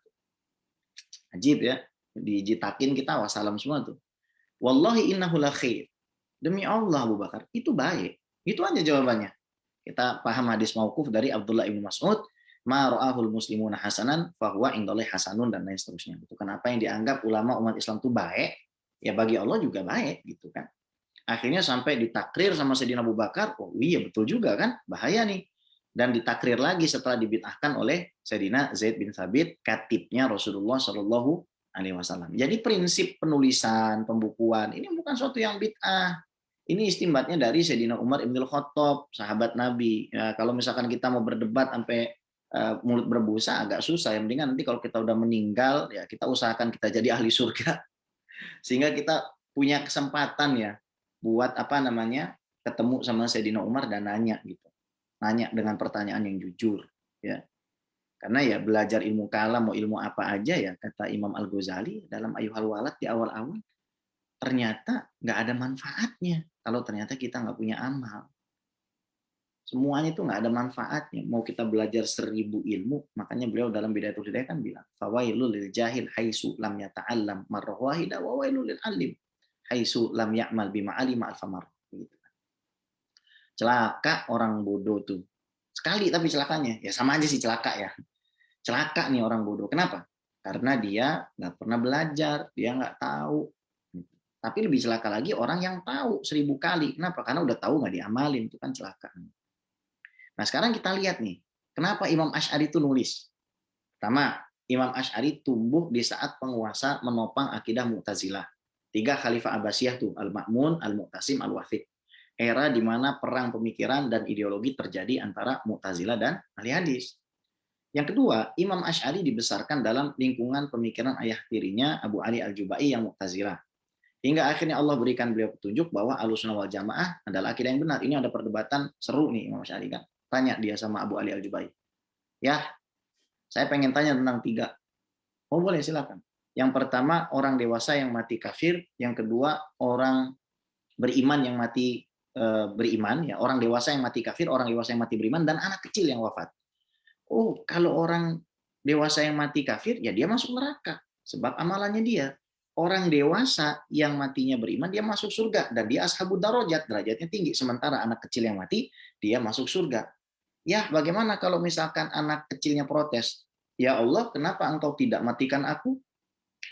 S2: Ajib ya. Dijitakin kita, wassalam semua tuh. Wallahi innahu la khair. Demi Allah Abu Bakar, itu baik. Itu aja jawabannya. Kita paham hadis mauquf dari Abdullah ibnu Mas'ud, ma ra'ahul muslimuna hasanan fahuwa indallahi hasanun, dan lain seterusnya. Itu kan apa yang dianggap ulama umat Islam itu baik, ya bagi Allah juga baik gitu kan. Akhirnya sampai ditakrir sama Sayyidina Abu Bakar, oh iya betul juga kan, bahaya nih. Dan ditakrir lagi setelah dibid'ahkan oleh Sayyidina Zaid bin Thabit, katibnya Rasulullah Shallallahu alaihi wasallam. Jadi prinsip penulisan, pembukuan ini bukan suatu yang bid'ah. Ini istimbatnya dari Sayyidina Umar Ibn Khattab, sahabat Nabi. Ya, kalau misalkan kita mau berdebat sampai mulut berbusa agak susah. Yang mendingan nanti kalau kita udah meninggal, ya kita usahakan kita jadi ahli surga. Sehingga kita punya kesempatan ya buat apa namanya ketemu sama Sayyidina Umar dan nanya gitu. Nanya dengan pertanyaan yang jujur. Ya. Karena ya belajar ilmu kalam, mau ilmu apa aja ya, kata Imam Al-Ghazali dalam Ayyuhal Walad di awal-awal, ternyata nggak ada manfaatnya kalau ternyata kita nggak punya amal. Semuanya itu nggak ada manfaatnya. Mau kita belajar 1000 ilmu, makanya beliau dalam Bidayatul Hidayah kan bilang, fawailul lil jahil haitsu lam yata'allam marrah wahida wa wailul lil alim haitsu lam ya'mal bima alima alfamar. Gitu. Celaka orang bodoh tuh. Sekali tapi celakanya, ya sama aja sih celaka ya. Celaka nih orang bodoh. Kenapa? Karena dia nggak pernah belajar, dia nggak tahu. Tapi lebih celaka lagi orang yang tahu 1000 kali. Kenapa? Karena udah tahu nggak diamalin, itu kan celaka. Nah sekarang kita lihat nih, kenapa Imam Asy'ari itu nulis? Pertama, Imam Asy'ari tumbuh di saat penguasa menopang akidah Mu'tazilah. 3 Khalifah Abbasiyah tuh, Al-Ma'mun, Al-Mu'tasim, Al-Wafiq. Era di mana perang pemikiran dan ideologi terjadi antara Mu'tazilah dan Ahli Hadis. Yang kedua, Imam Asy'ari dibesarkan dalam lingkungan pemikiran ayah tirinya Abu Ali Al-Jubai yang Mu'tazilah. Hingga akhirnya Allah berikan beliau petunjuk bahwa Ahlussunnah wal Jamaah adalah akidah yang benar. Ini ada perdebatan seru nih Imam Asy'ari kan. Tanya dia sama Abu Ali Al-Jubai. Ya, saya pengen tanya tentang 3. Oh boleh silakan. Yang pertama orang dewasa yang mati kafir. Yang kedua orang beriman yang mati beriman. Ya, orang dewasa yang mati kafir, orang dewasa yang mati beriman, dan anak kecil yang wafat. Oh kalau orang dewasa yang mati kafir, ya dia masuk neraka. Sebab amalannya dia. Orang dewasa yang matinya beriman, dia masuk surga. Dan dia ashabud darajat, derajatnya tinggi. Sementara anak kecil yang mati, dia masuk surga. Ya, bagaimana kalau misalkan anak kecilnya protes? Ya Allah, kenapa engkau tidak matikan aku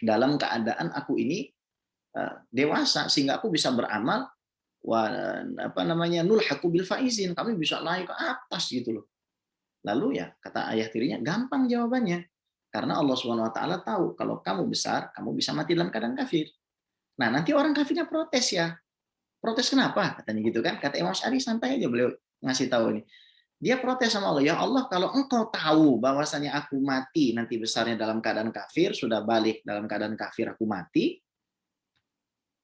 S2: dalam keadaan aku ini dewasa, sehingga aku bisa beramal, nulhaqu bil faizin, kami bisa naik ke atas gitu loh. Lalu ya, kata ayah tirinya, gampang jawabannya. Karena Allah Subhanahu wa taala tahu kalau kamu besar, kamu bisa mati dalam keadaan kafir. Nah, nanti orang kafirnya protes ya. Protes kenapa? Katanya gitu kan. Kata Imam Asy'ari santai aja beliau ngasih tahu ini. Dia protes sama Allah, ya Allah kalau engkau tahu bahwasanya aku mati nanti besarnya dalam keadaan kafir, sudah balik dalam keadaan kafir aku mati,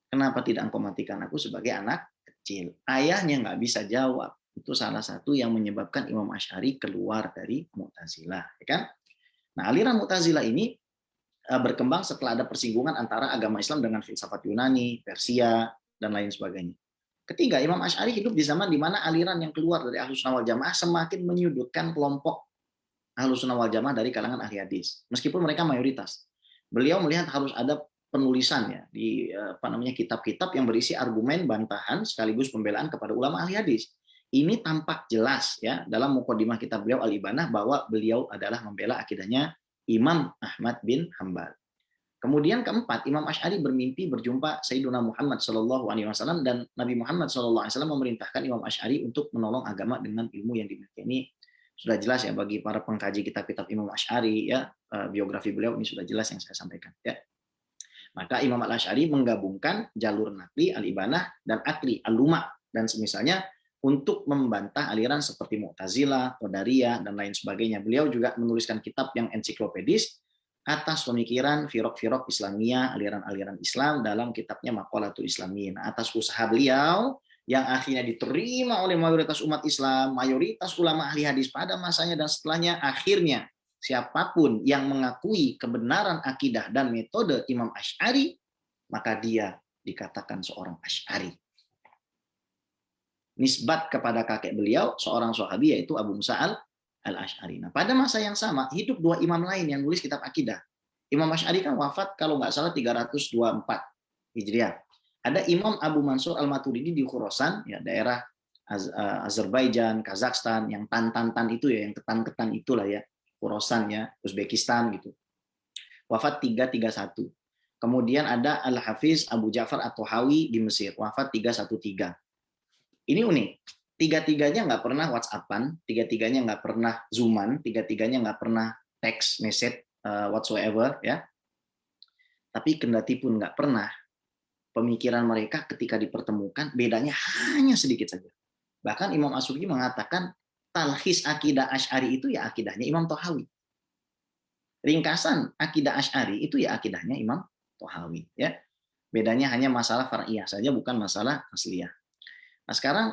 S2: kenapa tidak engkau matikan aku sebagai anak kecil? Ayahnya nggak bisa jawab. Itu salah satu yang menyebabkan Imam Asy'ari keluar dari Mu'tazilah, ya kan? Nah, aliran Mu'tazilah ini berkembang setelah ada persinggungan antara agama Islam dengan filsafat Yunani, Persia, dan lain sebagainya. Ketiga, Imam Asy'ari hidup di zaman di mana aliran yang keluar dari Ahlussunnah wal Jamaah semakin menyudutkan kelompok Ahlussunnah wal Jamaah dari kalangan ahli hadis. Meskipun mereka mayoritas. Beliau melihat harus ada penulisan ya di kitab-kitab yang berisi argumen, bantahan sekaligus pembelaan kepada ulama ahli hadis. Ini tampak jelas ya dalam mukadimah kitab beliau Al-Ibanah bahwa beliau adalah membela akidahnya Imam Ahmad bin Hanbal. Kemudian keempat, Imam Asy'ari bermimpi berjumpa Sayyiduna Muhammad SAW dan Nabi Muhammad SAW memerintahkan Imam Asy'ari untuk menolong agama dengan ilmu yang dimiliki. Ini sudah jelas ya bagi para pengkaji kitab-kitab Imam Asy'ari ya, biografi beliau ini sudah jelas yang saya sampaikan ya. Maka Imam Al-Asy'ari menggabungkan jalur naqli, al-ibanah, dan akli, al-luma, dan semisalnya untuk membantah aliran seperti Mu'tazilah, Qadariyah, dan lain sebagainya. Beliau juga menuliskan kitab yang ensiklopedis atas pemikiran firok-firok Islamiyah, aliran-aliran Islam dalam kitabnya Maqalatul Islamin. Atas usaha beliau yang akhirnya diterima oleh mayoritas umat Islam, mayoritas ulama ahli hadis pada masanya dan setelahnya, akhirnya siapapun yang mengakui kebenaran akidah dan metode Imam Asy'ari, maka dia dikatakan seorang Asy'ari. Nisbat kepada kakek beliau, seorang sahabi, yaitu Abu Musa al-Asy'ari. Nah, pada masa yang sama, hidup dua imam lain yang nulis kitab akidah. Imam Asy'ari kan wafat, kalau nggak salah, 324 Hijriah. Ada Imam Abu Mansur al-Maturidi di Khurasan, ya, daerah Azerbaijan, Kazakhstan, yang tan-tan itu ya, yang ketan-ketan itulah ya, Khurasan ya, Uzbekistan gitu. Wafat 331. Kemudian ada Al-Hafiz Abu Ja'far at-Tahawi di Mesir, wafat 313. Ini unik. Tiga-tiganya nggak pernah WhatsAppan, tiga-tiganya nggak pernah Zooman, tiga-tiganya nggak pernah text message whatsoever ya. Tapi kendati pun nggak pernah, pemikiran mereka ketika dipertemukan bedanya hanya sedikit saja. Bahkan Imam Asy'ari mengatakan talkhis akidah Asy'ari itu ya akidahnya Imam Tahawi. Ringkasan akidah Asy'ari itu ya akidahnya Imam Tahawi ya. Bedanya hanya masalah far'iyah saja, bukan masalah asliyah. Nah, sekarang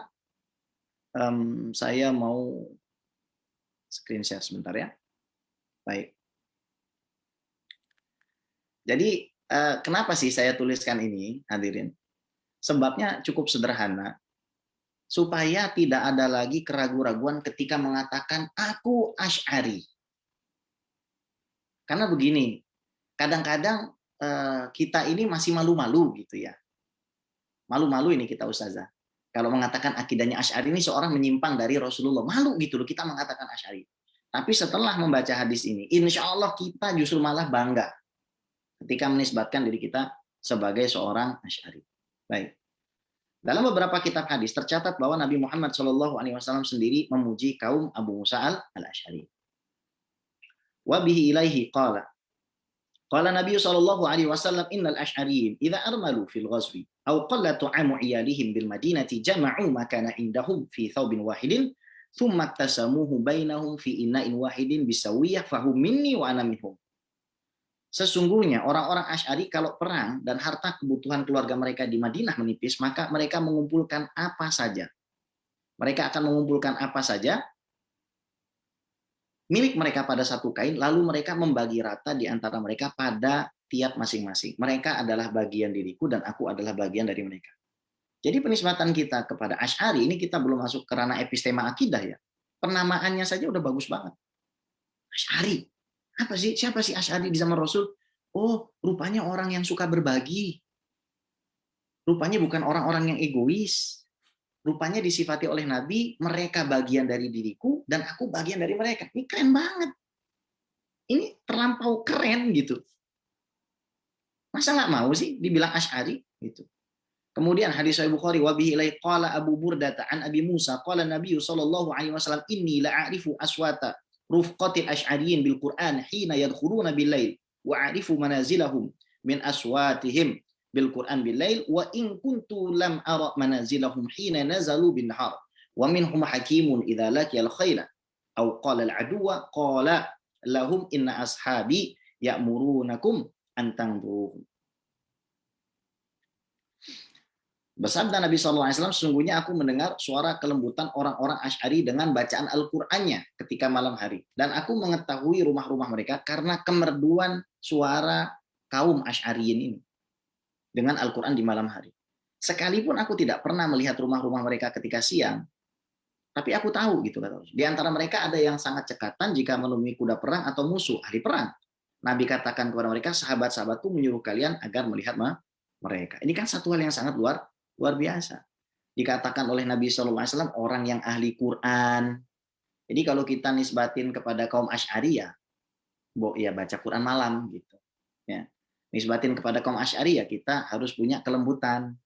S2: saya mau screen share sebentar ya. Baik. Jadi kenapa sih saya tuliskan ini, hadirin? Sebabnya cukup sederhana. Supaya tidak ada lagi keraguan-raguan ketika mengatakan aku Asy'ari. Karena begini, kadang-kadang kita ini masih malu-malu gitu ya. Malu-malu ini kita ustazah. Kalau mengatakan akidahnya Asy'ari ini seorang menyimpang dari Rasulullah. Malu gitu loh kita mengatakan Asy'ari. Tapi setelah membaca hadis ini, insya Allah kita justru malah bangga ketika menisbatkan diri kita sebagai seorang Asy'ari. Baik. Dalam beberapa kitab hadis tercatat bahwa Nabi Muhammad SAW sendiri memuji kaum Abu Musa al-Asy'ari. Wa bihi ilaihi qala. Qala Nabi SAW, innal Asy'ariyyin idza armalu fil ghazwi aw qalla tu'amu iyalihim bil madinati jama'u makana indahum fi thawbin wahidin thumma tasamuhu bainahum fi inna'in wahidin bisawiyah fahum minni wa ana minhum. Sesungguhnya orang-orang Asy'ari kalau perang dan harta kebutuhan keluarga mereka di Madinah menipis, maka mereka mengumpulkan apa saja. Mereka akan mengumpulkan apa saja milik mereka pada satu kain, lalu mereka membagi rata di antara mereka pada tiap masing-masing. Mereka adalah bagian diriku dan aku adalah bagian dari mereka. Jadi penisbatan kita kepada Asy'ari ini kita belum masuk ke ranah epistema akidah ya. Penamaannya saja udah bagus banget. Asy'ari. Apa sih? Siapa sih Asy'ari di zaman Rasul? Oh, rupanya orang yang suka berbagi. Rupanya bukan orang-orang yang egois. Rupanya disifati oleh Nabi, mereka bagian dari diriku dan aku bagian dari mereka. Ini keren banget. Ini terlampau keren gitu. Masa nggak mau sih dibilang Asy'ari gitu. Kemudian hadis Sahih Bukhari, wa bihi ilai qala Abu Burdah an Abi Musa qala Nabi sallallahu alaihi wasallam inni la'arifu aswata rufqatil asy'ariyyin bil Qur'an hina yadkhuluna bil lail wa a'rifu manazilahum min aswatihim bil Qur'an bil lail wa in kuntu lam ara manazilahum hina nazalu bin nahar wa minhum hakimun idza laqiya al khayla aw qala al aduwa qala lahum inna ashabi ya'murunakum an tanzuru. Bersabda Nabi SAW, sesungguhnya aku mendengar suara kelembutan orang-orang Asy'ari dengan bacaan Al-Qur'annya ketika malam hari. Dan aku mengetahui rumah-rumah mereka karena kemerduan suara kaum Asy'ariyin ini dengan Al-Qur'an di malam hari. Sekalipun aku tidak pernah melihat rumah-rumah mereka ketika siang, tapi aku tahu gitu kata Rasul. Di antara mereka ada yang sangat cekatan jika menemui kuda perang atau musuh, ahli perang. Nabi katakan kepada mereka, sahabat-sahabatku menyuruh kalian agar melihat mereka. Ini kan satu hal yang sangat luar biasa. Dikatakan oleh Nabi SAW orang yang ahli Quran. Jadi kalau kita nisbatin kepada kaum Asy'ari ya baca Quran malam gitu. Ya. Nisbatin kepada kaum Asy'ari ya kita harus punya kelembutan.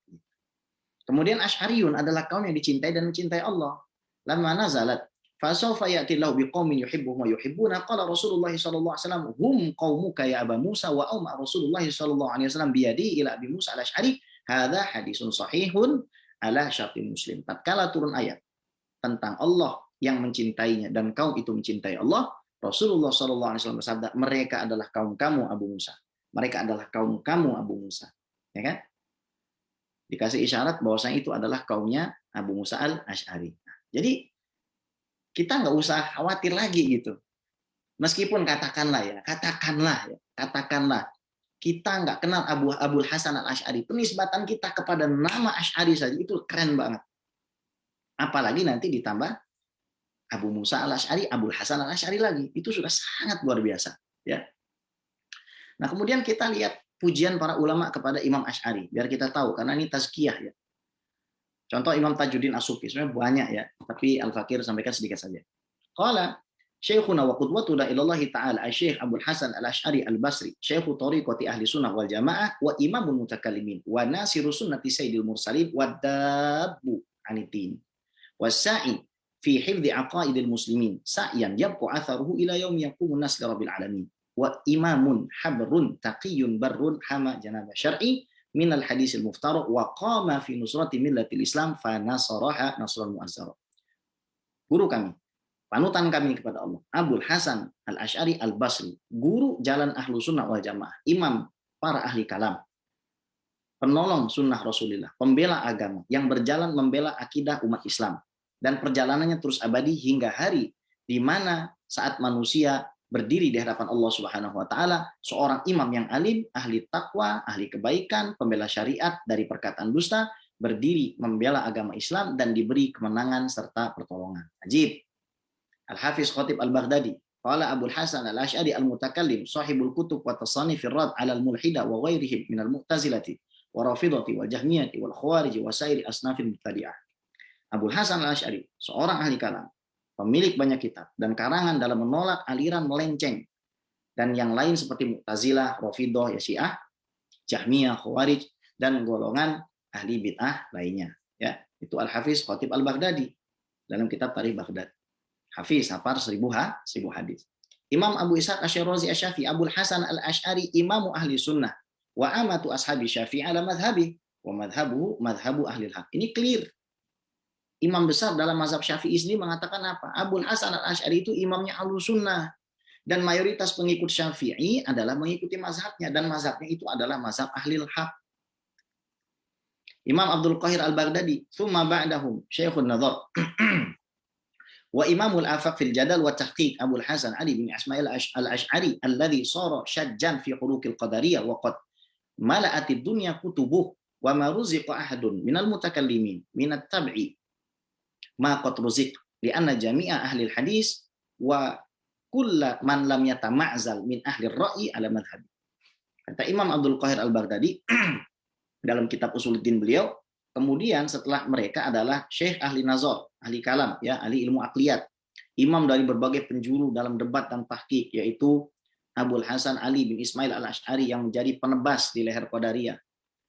S2: Kemudian Asy'ariyun adalah kaum yang dicintai dan mencintai Allah. Lamma nazalat Fasawfa ya'tillahu biqaumin yuhibbuhum wa yuhibbuna qala Rasulullah sallallahu alaihi wasallam hum qaumuka ya Aba Musa wa auma Rasulullah sallallahu alaihi wasallam biyadi ila Abi Musa al-Asy'ari hadza hadisun sahihun ala syarti Muslim. Tatkala turun ayat tentang Allah yang mencintainya dan kaum itu mencintai Allah, Rasulullah sallallahu alaihi wasallam bersabda, mereka adalah kaum kamu Abu Musa. Mereka adalah kaum kamu Abu Musa. Ya kan? Dikasih isyarat bahwasanya itu adalah kaumnya Abu Musa al-Asy'ari. Jadi kita nggak usah khawatir lagi gitu. Meskipun katakanlah kita nggak kenal Abul Hasan al-Asy'ari, penisbatan kita kepada nama Asy'ari saja itu keren banget. Apalagi nanti ditambah Abu Musa al-Asy'ari, Abul Hasan al-Asy'ari lagi, itu sudah sangat luar biasa. Ya. Nah kemudian kita lihat pujian para ulama kepada Imam Asy'ari, biar kita tahu karena ini tazkiyah ya. Contoh Imam Tajuddin As-Sufi, sebenarnya banyak ya, tapi Al-Fakir sampaikan sedikit saja. Qala Syekhuna wa qudwatuna ilallahi ta'ala Syekh Abdul Hasan Al-Asy'ari Al-Basri, Syekhu Thariqati Ahli Sunnah wal Jamaah wa Imamul Mutakallimin wa Nasiru Sunnati Sayyidil Mursalin wa Dabbu Anitin was-sa'i fi hifdzi aqaidil muslimin sa'yan yabqa atharuhu ila yaumi yaqumun nas li rabbil alamin wa imamun habrun taqiyyun barrun hama janaba syar'i minal hadisil muftaru wa qama fi nusrati millatil Islam fa nasaraha nasran mu'azzara. Guru kami, panutan kami kepada Allah, Abdul Hasan Al-Asy'ari Al-Basri, guru jalan ahlu sunnah wal jamaah, imam para ahli kalam, penolong sunnah Rasulullah, pembela agama, yang berjalan membela akidah umat Islam, dan perjalanannya terus abadi hingga hari di mana saat manusia berdiri di hadapan Allah Subhanahu wa taala, seorang imam yang alim, ahli takwa, ahli kebaikan, pembela syariat dari perkataan dusta, berdiri membela agama Islam dan diberi kemenangan serta pertolongan. Ajib. Al-Hafiz Khatib Al-Baghdadi, qala Abdul Hasan Al-Asy'ari Al-Mutakallim, sahibul kutub wa tasanif ar-rad 'ala al-mulhida wa ghairihim min al-mu'tazilati wa rafidati wa jahmiyati wal khawarij wa sairi asnafil mubtadi'ah. Abdul Hasan Al-Asy'ari, seorang ahli kalam, pemilik banyak kitab dan karangan dalam menolak aliran melenceng dan yang lain seperti Mu'tazilah, Rafidhah, ya Syiah, Jahmiyah, Khawarij dan golongan ahli bid'ah lainnya. Ya, itu Al-Hafiz Khatib Al-Baghdadi dalam kitab Tarikh Baghdad. Hafiz hafal 1000 hadis. Imam Abu Ishaq Asy-Syirazi Asy-Syafi'i Abdul Hasan Al-Asy'ari imamu ahli sunnah wa amatu ashabi Syafi'i ala madhhabi wa madhhabuhu madhhabu ahli al-haq. Ini clear. Imam besar dalam mazhab Syafi'i sendiri mengatakan apa? Abdul Hasan Al-Asy'ari itu imamnya Ahlus Sunnah dan mayoritas pengikut Syafi'i adalah mengikuti mazhabnya dan mazhabnya itu adalah mazhab Ahlil Haq. Imam Abdul Qahir Al-Baghdadi, "Tsumma ba'dahum Syekhun Nadhar wa Imamul Afaq fil Jadal wa Tahqiq Abdul Hasan Ali bin Ismail Al-Asy'ari alladhi sara syajjan fi huruqil qadariyah wa qad mala'atid dunya kutubuh wa ma ruziqa ahadun minal mutakallimin minat tab'i ma qad ruziq li anna jami'a ahli hadis wa kulla man lam yatama'zal min ahli ar-ra'yi ala madhhab." Kata Imam Abdul Qahir Al-Baghdadi dalam kitab Usuluddin beliau, kemudian setelah mereka adalah syekh ahli nazar, ahli kalam, ya, ahli ilmu akliyat, imam dari berbagai penjuru dalam debat dan tahqiq, yaitu Abdul Hasan Ali bin Ismail Al-Asy'ari yang menjadi penebas di leher Qadariyah.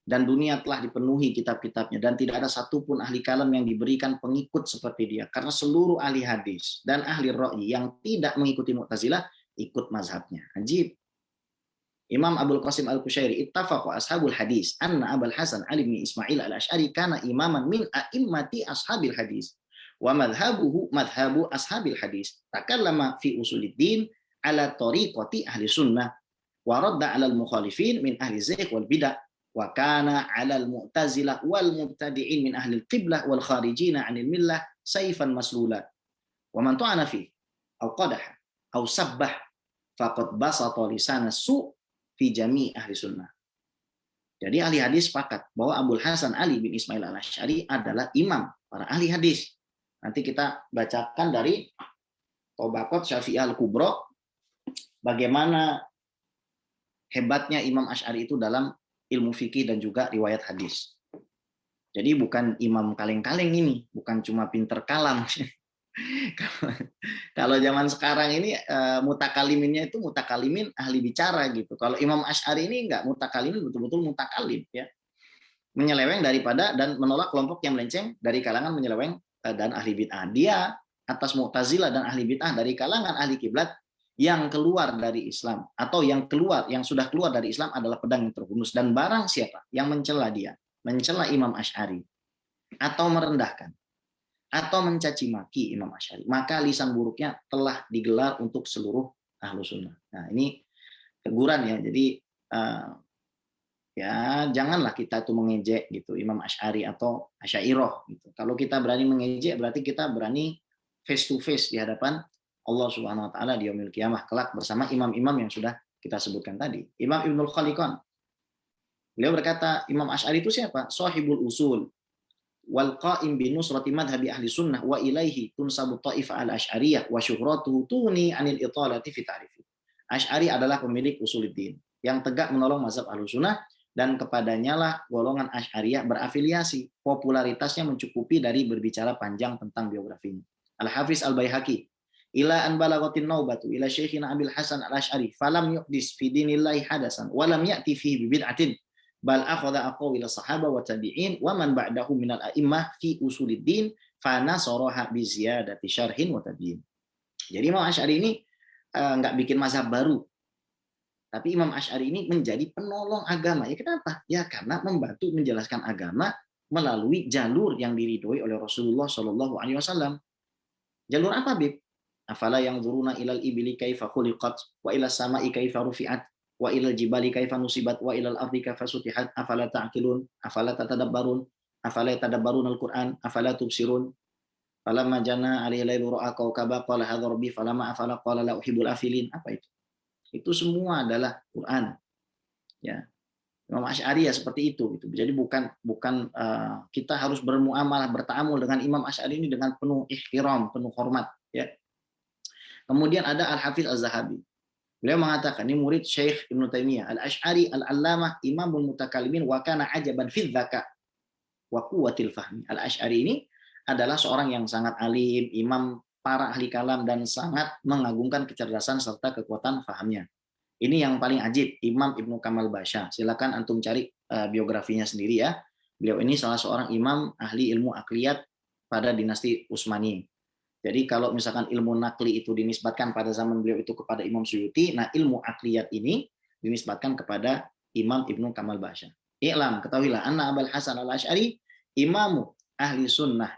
S2: Dan dunia telah dipenuhi kitab-kitabnya dan tidak ada satupun ahli kalam yang diberikan pengikut seperti dia karena seluruh ahli hadis dan ahli ra'yi yang tidak mengikuti Mu'tazilah ikut mazhabnya. Ajib. Imam Abdul Qasim Al-Qushairi, ittafaqa ashabul hadis anna Abul Hasan Ali bin Ismail Al-Asy'ari kana imaman min a'immati ashabil hadis wa madhhabuhu madhhabu ashabil hadis. Takallama fi usuliddin ala tariqati ahli sunnah wa radda 'ala al-mukhalifin min ahli zayg wal bid'ah wa kana 'ala al-mu'tazilah wal mubtadi'in min ahli al-qiblah wal kharijina 'anil millah sayfan maslula wa man ta'ana fi aw qadaha aw sabbah faqad basata lisana su' fi jami' ahli sunnah. Jadi ahli hadis sepakat bahwa Abdul Hasan Ali bin Ismail Al-Asy'ari adalah imam para ahli hadis. Nanti kita bacakan dari Tabaqat Syafi'iyah Al-Kubra bagaimana hebatnya Imam Asy'ari itu dalam ilmu fikih dan juga riwayat hadis. Jadi bukan imam kaleng-kaleng ini, bukan cuma pinter kalam. Kalau zaman sekarang ini mutakaliminnya itu mutakalimin ahli bicara gitu. Kalau Imam Asy'ari ini enggak, mutakalimin betul-betul mutakalim ya. Menyeleweng daripada dan menolak kelompok yang melenceng dari kalangan menyeleweng dan ahli bid'ah. Dia atas Mu'tazilah dan ahli bid'ah dari kalangan ahli kiblat yang keluar dari Islam atau yang sudah keluar dari Islam adalah pedang yang terhunus. Dan barang siapa yang mencela dia, mencela Imam Asy'ari atau merendahkan atau mencaci maki Imam Asy'ari, maka lisan buruknya telah digelar untuk seluruh ahlu sunnah. Nah, ini teguran ya. Jadi ya janganlah kita tuh mengejek gitu Imam Asy'ari atau Asy'ariyah gitu. Kalau kita berani mengejek berarti kita berani face to face di hadapan Allah Subhanahu wa taala di yaumil qiyamah kelak bersama imam-imam yang sudah kita sebutkan tadi. Imam Ibnul Khaliqan, beliau berkata, Imam Asy'ari itu siapa? Shahibul usul wal qa'im bi nusrati madhhabi ahli sunnah wa ilaihi tunsabu ta'ifah al-asy'ariyah wa syuhratuhu tuni 'anil italati fi ta'rifi. Asy'ari adalah pemilik usuluddin yang tegak menolong mazhab ahli sunnah, dan kepadanya lah golongan Asy'ariyah berafiliasi. Popularitasnya mencukupi dari berbicara panjang tentang biografinya. Al-Hafiz Al-Baihaqi, ila an balagatin naubatu ila Syekhina Abil Hasan Al-Asy'ari falam yuhdis fi dinillahi hadasan wa lam ya'ti fihi bi bid'atin bal akhadha aqwal as-sahaba wa tabi'in wa man ba'dahu minal a'immah fi usuliddin fa nasaraha bi ziyadati syarhin wa tabi'in. Jadi Imam Asy'ari ini enggak bikin mazhab baru. Tapi Imam Asy'ari ini menjadi penolong agama. Ya kenapa? Ya karena membantu menjelaskan agama melalui jalur yang diridhoi oleh Rasulullah Shallallahu alaihi wasallam. Jalur apa, Bib? Afala yanzuruna ilal ibili kaifa khuliqat wa ilas sama'i kaifa rufi'at wa ilal jibali kaifa nusibat wa ilal ardi kaifa sutihat afala ta'qilun afala tatadabbarun afala yatadabbarun al-Qur'an afala tubsirun falamma jana 'alaihi lailu ra'a kawkaba qala hadha rabbi falamma afala qala la uhibbul afilin. Apa itu? Itu semua adalah Quran. Ya. Imam Asy'ari ya seperti itu gitu. Jadi bukan kita harus bermuamalah bertaamul dengan Imam Asy'ari ini dengan penuh ihtiram, penuh hormat ya. Kemudian ada Al-Hafiz Az-Zahabi. Beliau mengatakan ini murid Syekh Ibnu Taimiyah, Al-Asy'ari al-Allamah imamul mutakallimin wa kana ajaban fi dzaka wa quwwatil fahmi. Al-Asy'ari ini adalah seorang yang sangat alim, imam para ahli kalam dan sangat mengagungkan kecerdasan serta kekuatan fahamnya. Ini yang paling ajib, Imam Ibnu Kamal Basha. Silakan antum cari biografinya sendiri ya. Beliau ini salah seorang imam ahli ilmu akliyat pada dinasti Utsmani. Jadi kalau misalkan ilmu nakli itu dinisbatkan pada zaman beliau itu kepada Imam Suyuti, nah ilmu akliyat ini dinisbatkan kepada Imam Ibnu Kamal Basha. I'lam, ketahuilah, anna Abul Hasan Al-Asy'ari imamu ahli sunnah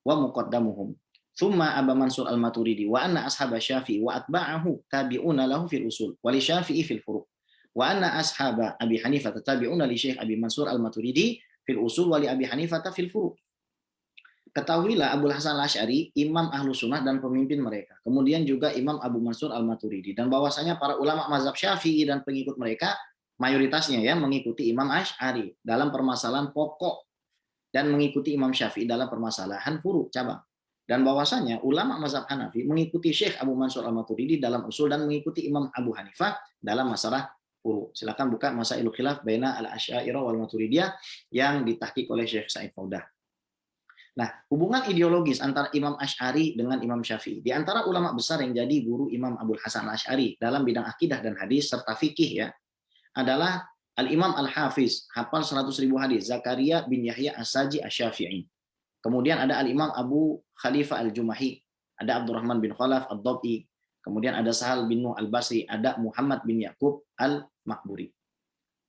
S2: wa muqaddamuhum. Thumma Aba Mansur Al-Maturidi wa anna ashab Syafi'i wa atba'ahu tabi'una lahu fil usul wa li Syafi'i fil furu' wa anna ashab Abi Hanifah tabi'una li Syekh Abi Mansur Al-Maturidi fil usul wa li Abi Hanifah fil furu'. Ketahuilah Abul Hasan Al-Asy'ari imam ahlu sunnah dan pemimpin mereka. Kemudian juga Imam Abu Mansur Al-Maturidi. Dan bahwasanya para ulama mazhab Syafi'i dan pengikut mereka mayoritasnya ya mengikuti Imam Asy'ari dalam permasalahan pokok dan mengikuti Imam Syafi'i dalam permasalahan furu' cabang. Dan bahwasanya ulama mazhab Hanafi mengikuti Syekh Abu Mansur Al-Maturidi dalam usul dan mengikuti Imam Abu Hanifah dalam masalah furu'. Silakan buka Masailul Khilaf baina al-Asy'ariyah wal Maturidiyah yang ditahqiq oleh Syekh Sa'id Faudah. Nah, hubungan ideologis antara Imam Asy'ari dengan Imam Syafi'i. Di antara ulama besar yang jadi guru Imam Abul Hasan Al-Asy'ari dalam bidang akidah dan hadis serta fikih ya, adalah Al-Imam Al-Hafiz, hafal 100.000 hadis, Zakaria bin Yahya As-Saji Asy-Syafi'i. Kemudian ada Al-Imam Abu Khalifah Al-Jumahi, ada Abdurrahman bin Khalaf Ad-Dab'i, kemudian ada Sahal bin Nuh Al-Basri, ada Muhammad bin Yaqub Al-Makburi.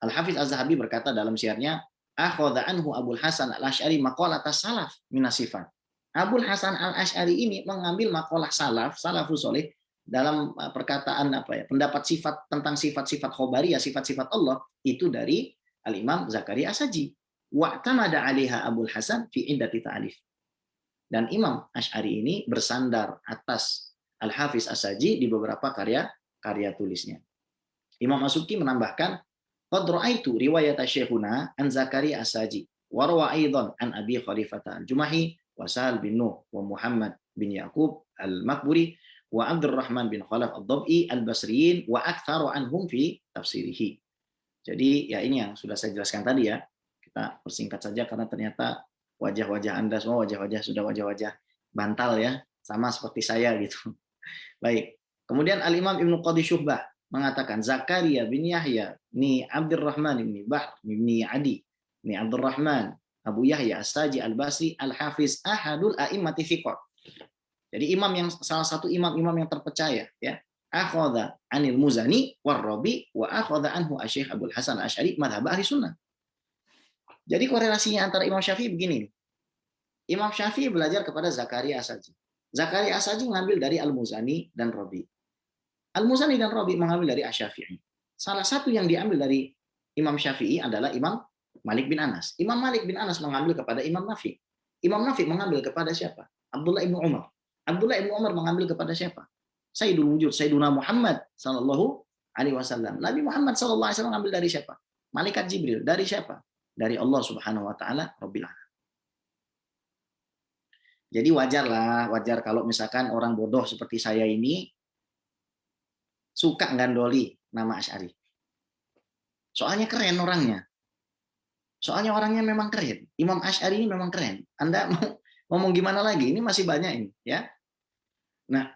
S2: Al-Hafiz Az-Zahabi berkata dalam syiarnya, akhadha anhu Abul Hasan Al-Asy'ari maqalata salaf minas sifat. Abul Hasan Al-Asy'ari ini mengambil maqalah salafus saleh dalam perkataan pendapat sifat tentang sifat-sifat khobariyah, sifat-sifat Allah itu dari Al-Imam Zakaria As-Saji. Wa'tamada 'alaiha Abul Hasan fi iddati ta'alif. Dan Imam Asy'ari ini bersandar atas Al-Hafiz As-Saji di beberapa karya tulisnya. Imam As-Subki menambahkan qad ra'aitu riwayat Syekhuna an Zakaria As-Saji wa rawa aidan an Abi Khalifah Al-Jumahi wa Sahal bin Nuh wa Muhammad bin Yaqub Al-Makburi wa Abdurrahman bin Khalaf Ad-Dab'i Al-Basriyin wa aktsaru anhum fi tafsirihi. Jadi ya ini yang sudah saya jelaskan tadi ya. Kita persingkat saja karena ternyata wajah-wajah Anda semua sudah wajah-wajah bantal ya, sama seperti saya gitu. Baik. Kemudian Al-Imam Ibnu Qadi Syuhbah mengatakan Zakaria bin Yahya ni Abdurrahman bin Bahr bin Adi ni Abdurrahman Abu Yahya As-Saji Al-Basri Al-Hafiz ahadul a'immati thiqah. Jadi salah satu imam-imam yang terpercaya, ya. Akhadha anil Muzani war-Rabi wa akhadha anhu Asy-Syaikh Abdul Hasan Asy'ari madhhab ahli sunnah. Jadi korelasinya antara Imam Syafi'i begini. Imam Syafi'i belajar kepada Zakaria As-Saji. Zakaria As-Saji mengambil dari Al-Muzani dan Rabi. Al-Muzani dan Rabi mengambil dari Asy-Syafi'i. Salah satu yang diambil dari Imam Syafi'i adalah Imam Malik bin Anas. Imam Malik bin Anas mengambil kepada Imam Nafi. Imam Nafi mengambil kepada siapa? Abdullah ibnu Umar. Abdullah ibnu Umar mengambil kepada siapa? Sayyidul Wujud, Sayyiduna Muhammad sallallahu alaihi wasallam. Nabi Muhammad sallallahu alaihi wasallam mengambil dari siapa? Malaikat Jibril. Dari siapa? Dari Allah Subhanahu wa taala Rabbil alamin. Jadi wajar kalau misalkan orang bodoh seperti saya ini suka gandoli nama Asy'ari. Soalnya keren orangnya. Soalnya orangnya memang keren. Imam Asy'ari ini memang keren. Anda mau ngomong gimana lagi? Ini masih banyak ini, ya. Nah,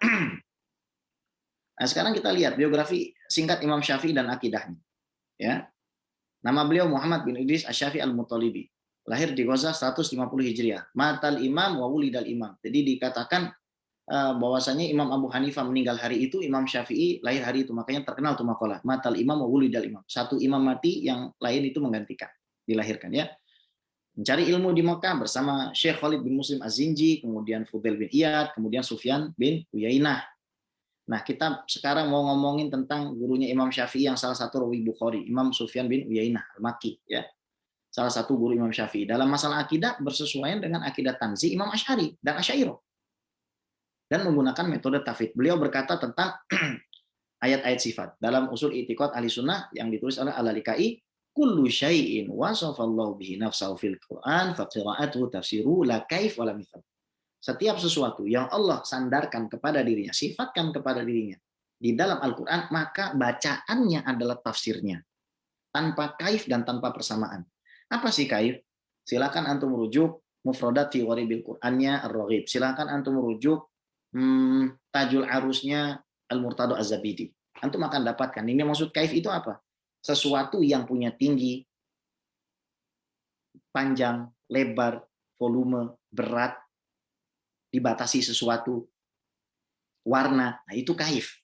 S2: sekarang kita lihat biografi singkat Imam Syafi'i dan akidahnya. Ya. Nama beliau Muhammad bin Idris Asy-Syafi'i Al-Muttalibi. Lahir di Gaza 150 Hijriah. Matal imam wa wulidal imam. Jadi dikatakan bahwasanya Imam Abu Hanifah meninggal hari itu, Imam Syafi'i lahir hari itu. Makanya terkenal tuh makalah. Matal imam wa wulidal imam. Satu imam mati, yang lain itu menggantikan. Dilahirkan, ya. Mencari ilmu di Mekah bersama Syekh Khalid bin Muslim Az-Zinji, kemudian Fudail bin Iyad, kemudian Sufyan bin Uyainah. Nah, kita sekarang mau ngomongin tentang gurunya Imam Syafi'i yang salah satu rawi Bukhari, Imam Sufyan bin Uyainah Al-Makki, ya. Salah satu guru Imam Syafi'i. Dalam masalah akidah bersesuaian dengan akidah Tanzi Imam Asy'ari dan Asy'ariyah. Dan menggunakan metode tafwid. Beliau berkata tentang ayat-ayat sifat dalam usul i'tiqad ahli sunnah yang ditulis oleh Al-Lalikai, kullu syai'in wasafallahu bihi nafsahu fil Qur'an fa qira'atuhu tafsiru la kaif wala mithal. Setiap sesuatu yang Allah sandarkan kepada dirinya, sifatkan kepada dirinya di dalam Al-Qur'an, maka bacaannya adalah tafsirnya. Tanpa kaif dan tanpa persamaan. Apa sih kaif? Silakan antum merujuk Mufradat fi Gharibil Qur'annya Ar-Raghib. Silakan antum merujuk Tajul Arusnya Al-Murtado Az-Zabidi. Antum akan dapatkan. Ini maksud kaif itu apa? Sesuatu yang punya tinggi, panjang, lebar, volume, berat, dibatasi sesuatu, warna. Nah, itu kaif.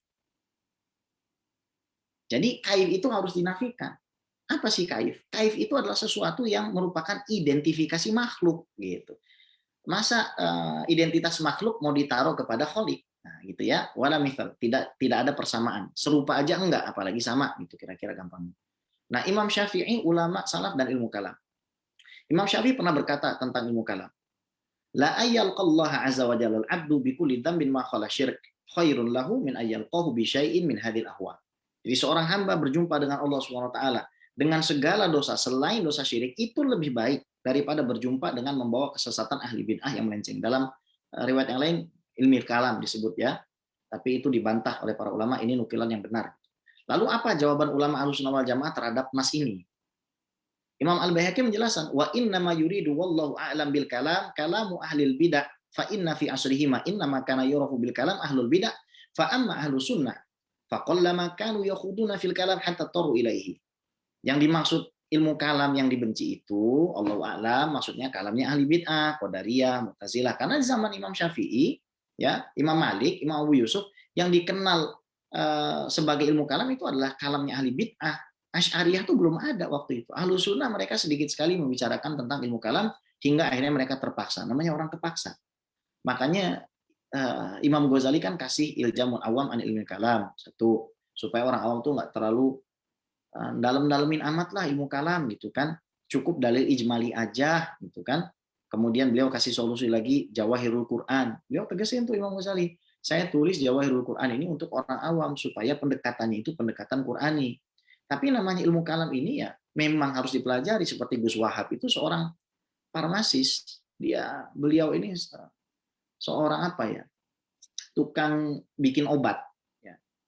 S2: Jadi kaif itu harus dinafikan. Apa sih kaif? Kaif itu adalah sesuatu yang merupakan identifikasi makhluk, gitu. Masa identitas makhluk mau ditaruh kepada Khaliq? Nah, gitu ya. Wala mithal, tidak ada persamaan. Serupa aja enggak, apalagi sama, gitu kira-kira gampangnya. Nah, Imam Syafi'i ulama salaf dan ilmu kalam. Imam Syafi'i pernah berkata tentang ilmu kalam. La ayyalqallaha azza wa jalla al-'abdu bi kulli dhanbin ma khala syirk khairun lahu min ayyalqahu bi syai'in min hadhil ahwa. Jadi seorang hamba berjumpa dengan Allah Subhanahu wa taala dengan segala dosa selain dosa syirik itu lebih baik daripada berjumpa dengan membawa kesesatan ahli bid'ah yang melenceng. Dalam riwayat yang lain ilmi kalam disebut, ya. Tapi itu dibantah oleh para ulama, ini nukilan yang benar. Lalu apa jawaban ulama Ahlussunnah wal Jamaah terhadap nas ini? Imam Al-Baihaqi menjelaskan, wa inna ma yuridu wallahu a'lam bil kalam kalamu ahlil bid'ah fa inna fi asrihi ma inna ma kana yurafu bil kalam ahlul bid'ah fa amma ahlus sunnah fa qallama kanu yakhuduna fil kalam hatta taru ilaihi. Yang dimaksud ilmu kalam yang dibenci itu, Allahu a'lam, maksudnya kalamnya ahli bid'ah, Qadariyah, Mu'tazilah. Karena di zaman Imam Syafi'i, ya, Imam Malik, Imam Abu Yusuf, yang dikenal sebagai ilmu kalam itu adalah kalamnya ahli bid'ah. Asy'ariyah itu belum ada waktu itu. Ahlus sunnah mereka sedikit sekali membicarakan tentang ilmu kalam hingga akhirnya mereka terpaksa. Namanya orang terpaksa. Makanya Imam Ghazali kan kasih iljamul awam an ilmi kalam. Satu, supaya orang awam tuh nggak terlalu dalam-dalamin amat lah ilmu kalam, gitu kan. Cukup dalil ijmali aja, gitu kan. Kemudian beliau kasih solusi lagi Jawahirul Quran. Beliau tegasin tuh Imam Ghazali, saya tulis Jawahirul Quran ini untuk orang awam supaya pendekatannya itu pendekatan Qurani. Tapi namanya ilmu kalam ini ya memang harus dipelajari. Seperti Gus Wahab itu seorang farmasis. Beliau ini seorang apa ya? Tukang bikin obat.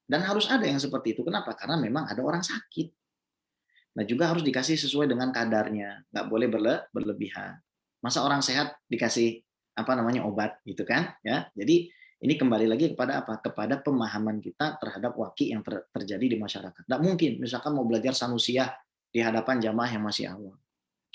S2: Dan harus ada yang seperti itu. Kenapa? Karena memang ada orang sakit. Nah, juga harus dikasih sesuai dengan kadarnya. Nggak boleh berlebihan. Masa orang sehat dikasih obat gitu kan? Ya. Jadi ini kembali lagi kepada apa? Kepada pemahaman kita terhadap waqi' yang terjadi di masyarakat. Nggak mungkin misalkan mau belajar sanusiyah di hadapan jamaah yang masih awam.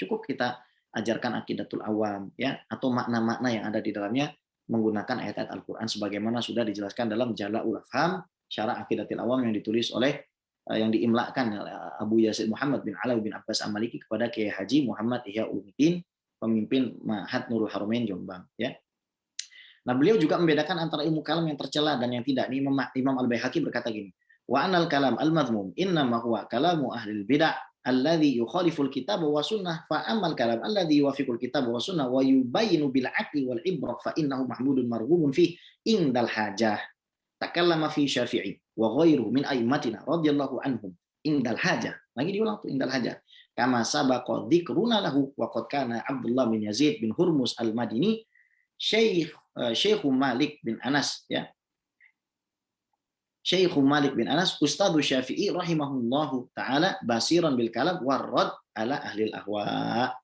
S2: Cukup kita ajarkan akidatul awam, ya, atau makna-makna yang ada di dalamnya menggunakan ayat-ayat Al-Quran sebagaimana sudah dijelaskan dalam Jala'ul Afham Syarah Aqidatil Awam yang ditulis oleh yang diimlakan Abu Yazid Muhammad bin Alawi bin Abbas Al-Maliki kepada Kiai Haji Muhammad Ihya Ulumuddin, pemimpin Ma'had Nurul Haramain Jombang, ya. Nah, beliau juga membedakan antara ilmu kalam yang tercela dan yang tidak. Ini Imam Al-Baihaqi berkata gini, wa anal kalam al-madhmum innama huwa kalamu ahlil bid'ah alladhi yukhaliful kitab wa sunnah fa amal kalam alladhi yuwafiqul kitab wa sunnah wa yubayyinu bil aqli wal ibrah fa innahu mahmudun marghubun fi indal hajah. Takallama fi Syafi'i wa ghairuhu min a'immatina radhiyallahu anhum indal hajah. Lagi diulang tuh indal hajah. Kama sabaqa dzikruna lahu wa qad kana Abdullah bin Yazid bin Hurmus al-Madini Syekh Malik bin Anas, ya. Syekh Malik bin Anas Ustadz Syafi'i rahimahullahu taala basiran bil kalam warad ala ahlil ahwa.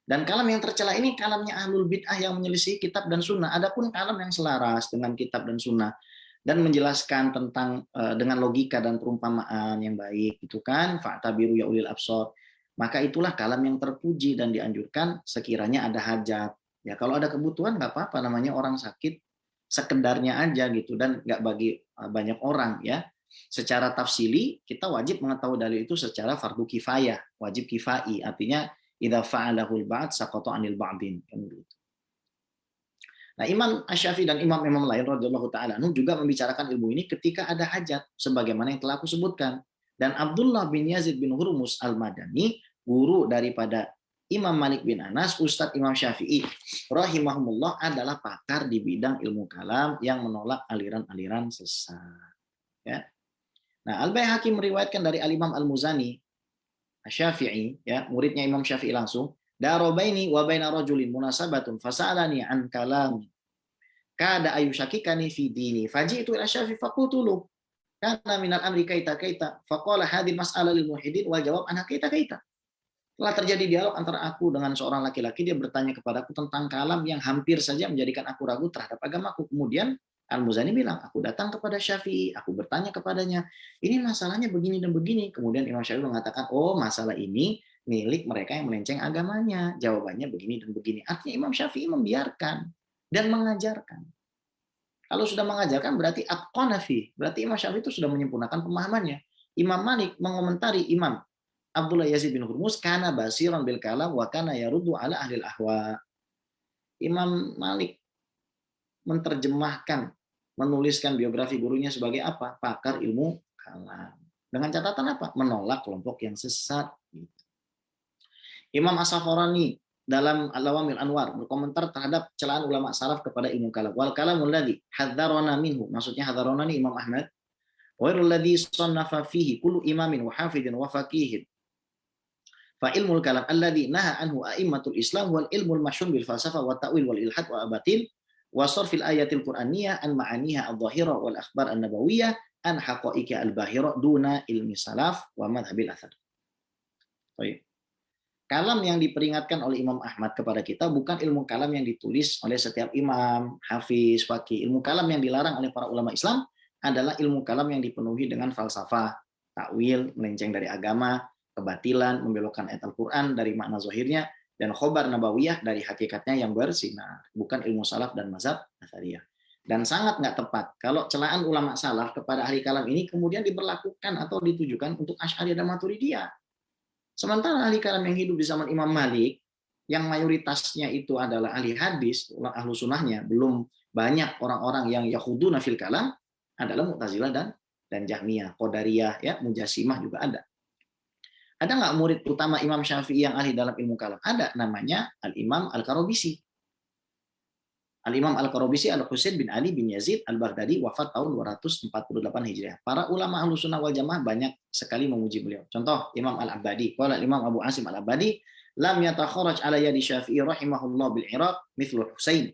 S2: Dan kalam yang tercela ini kalamnya ahlul bid'ah yang menyelisih kitab dan sunnah. Adapun kalam yang selaras dengan kitab dan sunnah dan menjelaskan tentang dengan logika dan perumpamaan yang baik, itu kan fa'tabiru ya ulil absar. Maka itulah kalam yang terpuji dan dianjurkan sekiranya ada hajat. Ya kalau ada kebutuhan nggak apa-apa, namanya orang sakit sekedarnya aja gitu dan nggak bagi banyak orang, ya. Secara tafsili kita wajib mengetahui dalil itu secara fardu kifayah, wajib kifai, artinya idza fa'alahul ba'd saqata 'anil ba'din, kan begitu. Nah, Imam Asy-Syafi'i dan imam-imam lain radhiyallahu taala juga membicarakan ilmu ini ketika ada hajat sebagaimana yang telah aku sebutkan. Dan Abdullah bin Yazid bin Hurmus Al-Madani, guru daripada Imam Malik bin Anas, Ustadz Imam Syafi'i rahimahumullah, adalah pakar di bidang ilmu kalam yang menolak aliran-aliran sesat. Ya. Nah, Al-Baihaqi meriwayatkan dari Al-Imam Al-Muzani Asy-Syafi'i, ya, muridnya Imam Syafi'i langsung, darobaini wa baina rajulin munasabatun fasa'alani an kalam kada ayushakikani fi dini faji'tu ila Syafi'i faqultu lahu kana minal amri kaita faqala hadhihi mas'alah lil muhidin wal jawab anha kaita. Telah terjadi dialog antara aku dengan seorang laki-laki, dia bertanya kepadaku tentang kalam yang hampir saja menjadikan aku ragu terhadap agamaku. Kemudian Al-Muzani bilang, aku datang kepada Syafi'i, aku bertanya kepadanya, ini masalahnya begini dan begini. Kemudian Imam Syafi'i mengatakan, oh masalah ini milik mereka yang melenceng agamanya. Jawabannya begini dan begini. Artinya Imam Syafi'i membiarkan dan mengajarkan. Kalau sudah mengajarkan berarti atqana fi, berarti Imam Syafi'i itu sudah menyempurnakan pemahamannya. Imam Malik mengomentari Imam Abdullah Yazid bin Hurmus, kana basiran bil kalam wa kana yaruddu ala ahlil ahwa. Imam Malik menerjemahkan, menuliskan biografi gurunya sebagai apa? Pakar ilmu kalam. Dengan catatan apa? Menolak kelompok yang sesat. Imam As-Safarani dalam Al-Lawamil Anwar berkomentar terhadap celaan ulama salaf kepada ilmu kalam. Wal kalamul ladzi hadzarana minhu, maksudnya hadzarana ini Imam Ahmad, wairul ladzi sannafa fihi kullu imamin wa hafidhin wa faqihin. Fa ilmul kalam alladzi naha anhu a'immatul Islam wal ilmul masyhur bil falsafah wa ta'wil wal ilhad wa abatil wa sarfil ayatil qur'aniyah an ma'aniha adh-dhahira wal akhbar an-nabawiyah an haqa'iqi al-bahira duna ilmi salaf wa madhhabil athar. Baik. Kalam yang diperingatkan oleh Imam Ahmad kepada kita bukan ilmu kalam yang ditulis oleh setiap imam, hafiz, faqih. Ilmu kalam yang dilarang oleh para ulama Islam adalah ilmu kalam yang dipenuhi dengan falsafah, takwil, melenceng dari agama, kebatilan, membelokkan ayat Al-Quran dari makna zahirnya, dan khobar nabawiyah dari hakikatnya yang bersinar, bukan ilmu salaf dan mazhab Athariyah. Dan sangat nggak tepat kalau celaan ulama salaf kepada ahli kalam ini kemudian diberlakukan atau ditujukan untuk Asy'ariyah dan Maturidiyah. Sementara ahli kalam yang hidup di zaman Imam Malik, yang mayoritasnya itu adalah ahli hadis, ahlu sunnahnya, belum banyak orang-orang yang yahuduna fil kalam, adalah Mu'tazilah dan Jahmiyah, Qadariyah, ya, Mujassimah juga ada. Ada nggak murid utama Imam Syafi'i yang ahli dalam ilmu kalam? Ada, namanya Al-Imam Al-Qarabisi. Al-Imam Al-Qarabisi Al-Husain bin Ali bin Yazid Al-Baghdadi, wafat tahun 248 Hijriah. Para ulama Ahlus Sunnah wal Jamaah banyak sekali memuji beliau. Contoh Imam Al-Abbadi, qala Imam Abu Asim Al-Abbadi, lam yatakharraj ala yadi Syafi'i rahimahullah bil Iraq mithlul Husain.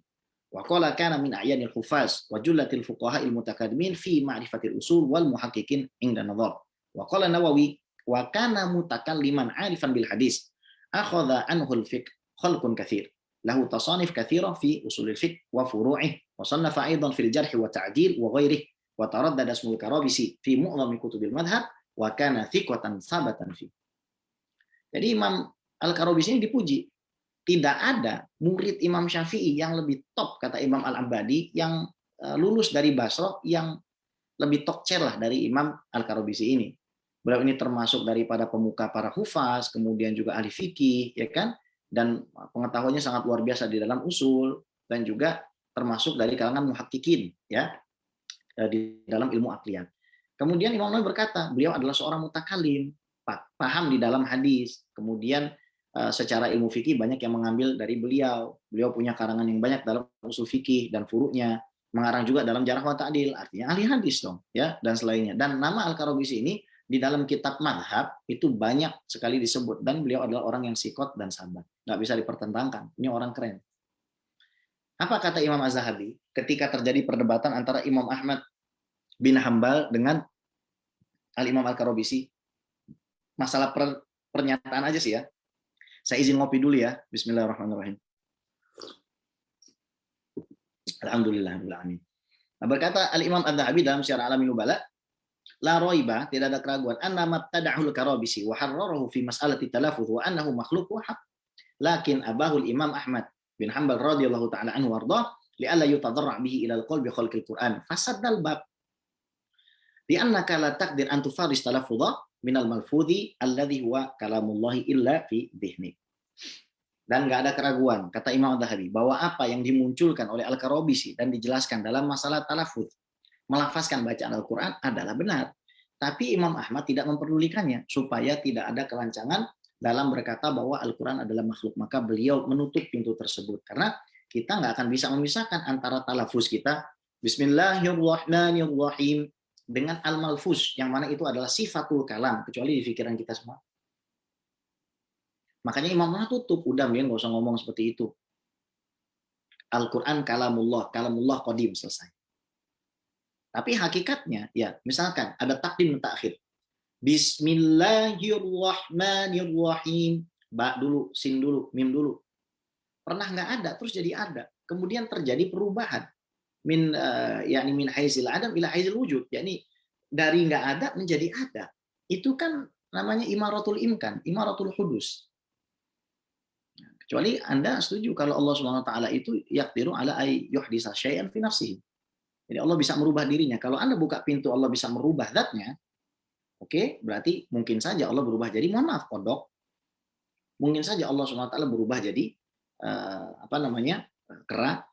S2: Wa qala kana min a'yanil hufaz wa jullatil fuqaha al-mutakaddimin fi ma'rifatil usul wal muhaqqiqin inda nadhar. Wa qala Nawawi wa kana mutakalliman 'arifan bil hadis. Akhadha anhu al-fiqh khalqun katsir. Lahu tasanif katsira fi usulil fiqh wa furu'ih wa sannafa aidan fil jarh wa ta'dil wa ghairihi wa taraddada ismul Karabisi fi mu'dhami kutubil madhhab wa kana thiqatan sabatan fi. Jadi Imam Al-Karabisi ini dipuji tidak ada murid Imam Syafi'i yang lebih top, kata Imam Al-Abadi, yang lulus dari Basra yang lebih tokcer lah dari Imam Al-Karobisi ini. Beliau ini termasuk daripada pemuka para hufaz, kemudian juga ahli fikih, ya kan? Dan pengetahuannya sangat luar biasa di dalam usul, dan juga termasuk dari kalangan muhakkikin, ya, di dalam ilmu aqliyat. Kemudian Imam Nawawi berkata, beliau adalah seorang mutakalim, paham di dalam hadis. Kemudian secara ilmu fikih banyak yang mengambil dari beliau. Beliau punya karangan yang banyak dalam usul fikih dan furu'nya, mengarang juga dalam jarh wa ta'dil, artinya ahli hadis dong, ya, dan selainnya. Dan nama Al-Karobisi ini di dalam kitab madhab itu banyak sekali disebut, dan beliau adalah orang yang sikot dan sabar, nggak bisa dipertentangkan. Ini orang keren. Apa kata Imam Az-Zahabi ketika terjadi perdebatan antara Imam Ahmad bin Hambal dengan Al-Imam Al-Karobisi? Masalah pernyataan aja sih ya. Saya izin ngopi dulu ya. Bismillahirrahmanirrahim. Alhamdulillahirrahmanirrahim. Nah, berkata Al-Imam Az-Zahabi dalam Syiar A'lamin Nubala, la raiba, tidak ada keraguan, anna mabtada'ahul Karobisi wa harrarahu fi mas'alati talafuz wa annahu makhluk wa haq. Lakin abahul Imam Ahmad bin Hanbal radhiyallahu ta'ala anhu warḍah li'alla yutadarra' bihi ila al-qalbi khalqil Qur'an fasaddal bab li'annaka la taqdir an tufaris talafudha minal malfudhi alladhi huwa kalamullahi illa fi dhihni. Dan nggak ada keraguan, kata Imam Az-Zahabi, bahwa apa yang dimunculkan oleh Al-Karobisi dan dijelaskan dalam masalah talafudz, melafazkan bacaan Al-Quran adalah benar. Tapi Imam Ahmad tidak memperdulikannya supaya tidak ada kelancangan dalam berkata bahwa Al-Quran adalah makhluk. Maka beliau menutup pintu tersebut. Karena kita nggak akan bisa memisahkan antara talafuz kita, Bismillahirrahmanirrahim, dengan al-malfuz, yang mana itu adalah sifatul kalam, kecuali di pikiran kita semua. Makanya Imam Ahmad tutup, udah mending nggak usah ngomong seperti itu. Al-Quran kalamullah, kalamullah qadim, selesai. Tapi hakikatnya, ya misalkan ada takdim dan takhir. Bismillahirrahmanirrahim. Ba dulu, sin dulu, mim dulu. Pernah nggak ada, terus jadi ada. Kemudian terjadi perubahan. Min haizil adam ila haizil wujud. Yakni dari nggak ada menjadi ada. Itu kan namanya imaratul imkan, imaratul hudus. Kecuali Anda setuju kalau Allah Subhanahu wa taala itu yaqdiru ala ay yuhdisa syai'an fi nafsihi. Jadi Allah bisa merubah dirinya. Kalau Anda buka pintu Allah bisa merubah zatnya, oke, berarti mungkin saja Allah berubah jadi, mohon maaf, kodok. Mungkin saja Allah Subhanahu wa taala berubah jadi kera.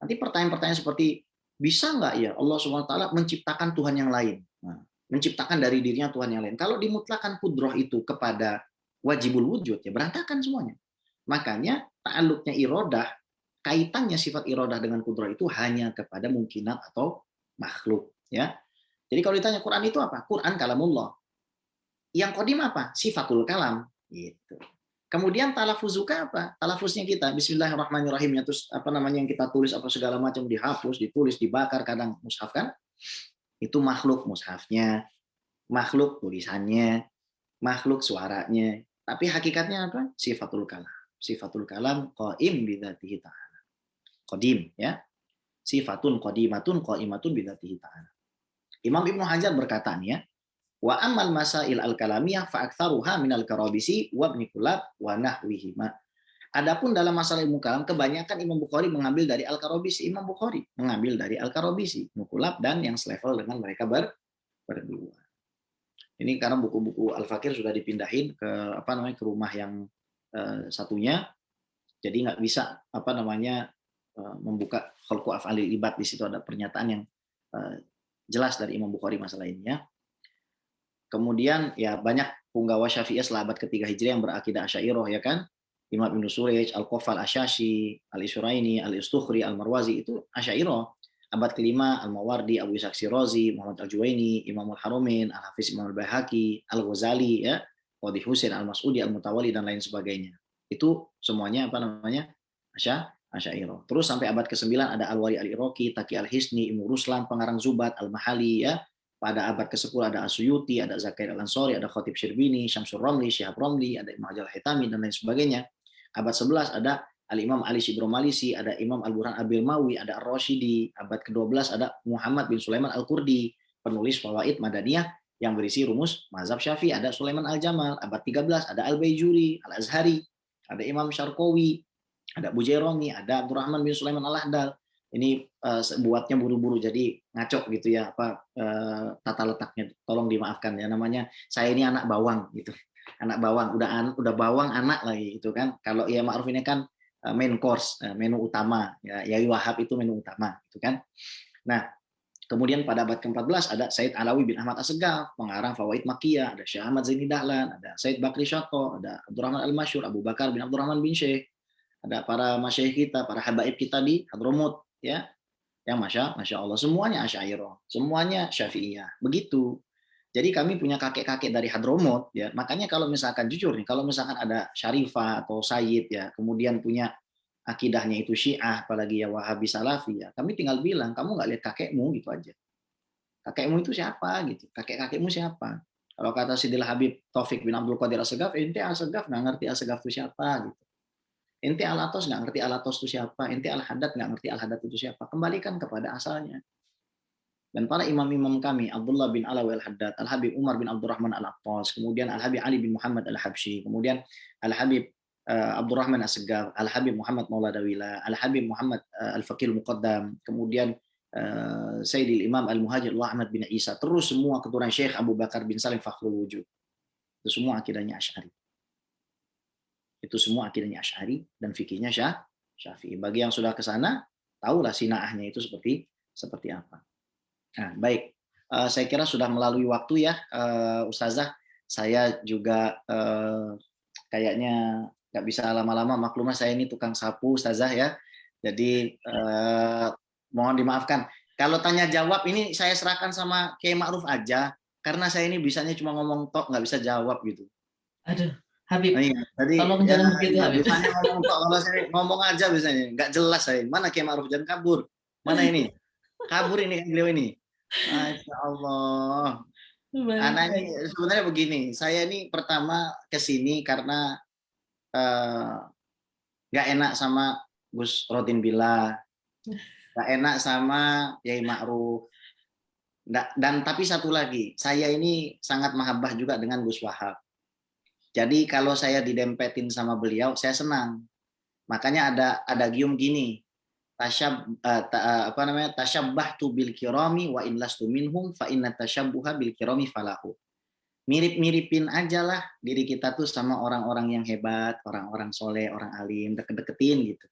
S2: Nanti pertanyaan-pertanyaan seperti, bisa nggak ya Allah Subhanahu wa taala menciptakan Tuhan yang lain? Nah, menciptakan dari dirinya Tuhan yang lain. Kalau dimutlakan kudroh itu kepada wajibul wujud, ya berantakan semuanya. Makanya ta'alluqnya irodah, kaitannya sifat irodah dengan kudroh itu hanya kepada mungkinat atau makhluk. Ya. Jadi kalau ditanya Quran itu apa? Quran kalamullah. Yang qadim apa? Sifatul kalam. Gitu. Kemudian talafuzuka apa? Talafuznya kita Bismillahirrahmanirrahim, terus yang kita tulis apa segala macam dihapus, ditulis, dibakar, kadang mushaf kan? Itu makhluk mushafnya, makhluk tulisannya, makhluk suaranya. Tapi hakikatnya apa? Sifatul kalam. Sifatul kalam qaim bidzatihi ta'ala. Qadim, ya. Sifatun qadimatun qaimatun bidzatihi ta'ala. Imam Ibnu Hajar berkata nih ya, wa ammal masail al-kalamiyah fa aktsaruha minal Karobisi wa Ibnu Kulab wa nahwihima. Adapun dalam masalah ilmu kalam, kebanyakan Imam Bukhari mengambil dari Al-Karobisi. Imam Bukhari mengambil dari Al-Karobisi, Ibnu Kulab, dan yang selevel dengan mereka berdua. Ini karena buku-buku Al-Fakir sudah dipindahin ke ke rumah yang satunya, jadi nggak bisa membuka khalqu af'alil ibad. Di situ ada pernyataan yang jelas dari Imam Bukhari masalah ini ya. Kemudian ya banyak punggawa Syafi'iyah setelah abad ketiga Hijriah yang berakidah Asy'ariyah, ya kan? Imam Ibnu Surayj, Al-Qafal Asyashi, Al-Isfaraini, Al-Istukhri, Al-Marwazi itu Asy'ariyah. Abad kelima Al-Mawardi, Abu Ishaq Shirazi, Muhammad Al-Juwaini, Imam Al-Haromin, Al-Hafiz Imam Al-Baihaqi, Al-Ghazali, ya, Qadhi Husain Al-Mas'udi, Al-Mutawali, dan lain sebagainya. Itu semuanya Asy'ariyah. Terus sampai abad ke-9 ada Al-Wali Al-Iraqi, Taqi Al-Hisni, Ibnu Ruslan, pengarang Zubat, Al-Mahali, ya. Pada abad ke-10 ada Asyuyuti, ada Zakair Al-Ansari, ada Khatib Syirbini, Syamsul Ramli, Syihab Ramli, ada Imam Al-Haytami, dan lain sebagainya. Abad 11 ada Al-Imam Ali Shibro Malisi, ada Imam Al-Burhan Abil-Mawi, ada Ar-Rashidi. Abad ke-12 ada Muhammad bin Sulaiman Al-Qurdi, penulis Fawaid Madaniyah yang berisi rumus mazhab Syafi'i. Ada Sulaiman Al-Jamal. Abad 13 ada Al-Baijuri, Al-Azhari, ada Imam Syarqawi, Ada Bujaironi, ada Abdurrahman bin Sulaiman Al-Ahdal. Ini buatnya buru-buru jadi ngaco gitu ya, tata letaknya. Tolong dimaafkan ya, namanya saya ini anak bawang gitu. Anak bawang, udah bawang anak lagi gitu kan. Kalau Kiai Ma'ruf ini kan main course, menu utama ya. Yai Wahab itu menu utama gitu kan. Nah, kemudian pada abad ke-14 ada Said Alawi bin Ahmad Assegaf, pengarang Fawaid Makkiyah, ada Syekh Ahmad Zaini Dahlan, ada Said Bakri Syatto, ada Abdurrahman Al-Masyhur, Abu Bakar bin Abdurrahman bin Syekh, ada para masyayikh kita, para habaib kita di Hadramut ya. Yang Masya Allah semuanya Asy'ariyah, semuanya Syafi'iyah. Begitu. Jadi kami punya kakek-kakek dari Hadramut ya. Makanya kalau misalkan jujur nih, kalau misalkan ada Syarifah atau Sayyid ya, kemudian punya akidahnya itu Syiah, apalagi ya Wahabi Salafi ya, kami tinggal bilang, kamu nggak lihat kakekmu gitu aja. Kakekmu itu siapa gitu? Kakek-kakekmu siapa? Kalau kata Sidil Habib Taufik bin Abdul Qadir Assegaf, ente Assegaf nggak ngerti Assegaf itu siapa gitu. Ente Al-Atos nggak ngerti Al-Atos itu siapa. Ente Al-Haddad nggak ngerti Al-Haddad itu siapa. Kembalikan kepada asalnya. Dan para imam-imam kami, Abdullah bin Alawi Al-Haddad, Al-Habib Umar bin Abdurrahman Al-Attas, kemudian Al-Habib Ali bin Muhammad Al-Habsyi, kemudian Al-Habib Abdurrahman Assegaf, Al-Habib Muhammad Maula Dawila, Al-Habib Muhammad Al-Faqih Al-Muqaddam, kemudian Sayyidil Imam Al-Muhajir Ahmad bin Isa, terus semua keturunan Syekh Abu Bakar bin Salim Fakhrul Wujud. Itu semua akidahnya Asy'ari. Itu semua akidahnya Asy'ari dan fikihnya Syafi'i. Bagi yang sudah ke sana, tahulah sinaahnya itu seperti apa. Nah, baik. Saya kira sudah melalui waktu ya, Ustazah. Saya juga kayaknya nggak bisa lama-lama, maklumah saya ini tukang sapu Ustazah ya. Jadi mohon dimaafkan. Kalau tanya jawab ini saya serahkan sama Kiai Ma'ruf aja, karena saya ini bisanya cuma ngomong tok, nggak bisa jawab gitu.
S1: Aduh, Habib,
S2: Tadi
S1: tolong jangan begitu Habib.
S2: Bisanya ngomong tok, kalau saya ngomong aja biasanya, nggak jelas saya. Mana Kiai Ma'ruf, jangan kabur. Mana ini? Kabur ini kan beliau ini. Masya Allah. Anak ini sebenarnya begini, saya ini pertama kesini karena nggak enak sama Gus Rodin Billah, nggak enak sama Yai Ma'ruf, dan tapi satu lagi, saya ini sangat mahabbah juga dengan Gus Wahab. Jadi kalau saya didempetin sama beliau, saya senang. Makanya ada gium gini, tasyabbahtu bil kirami wa in lastu minhum fa inna tasyabbuha bil kirami falahu. Mirip-miripin aja lah diri kita tuh sama orang-orang yang hebat, orang-orang soleh, orang alim, deket-deketin gitu.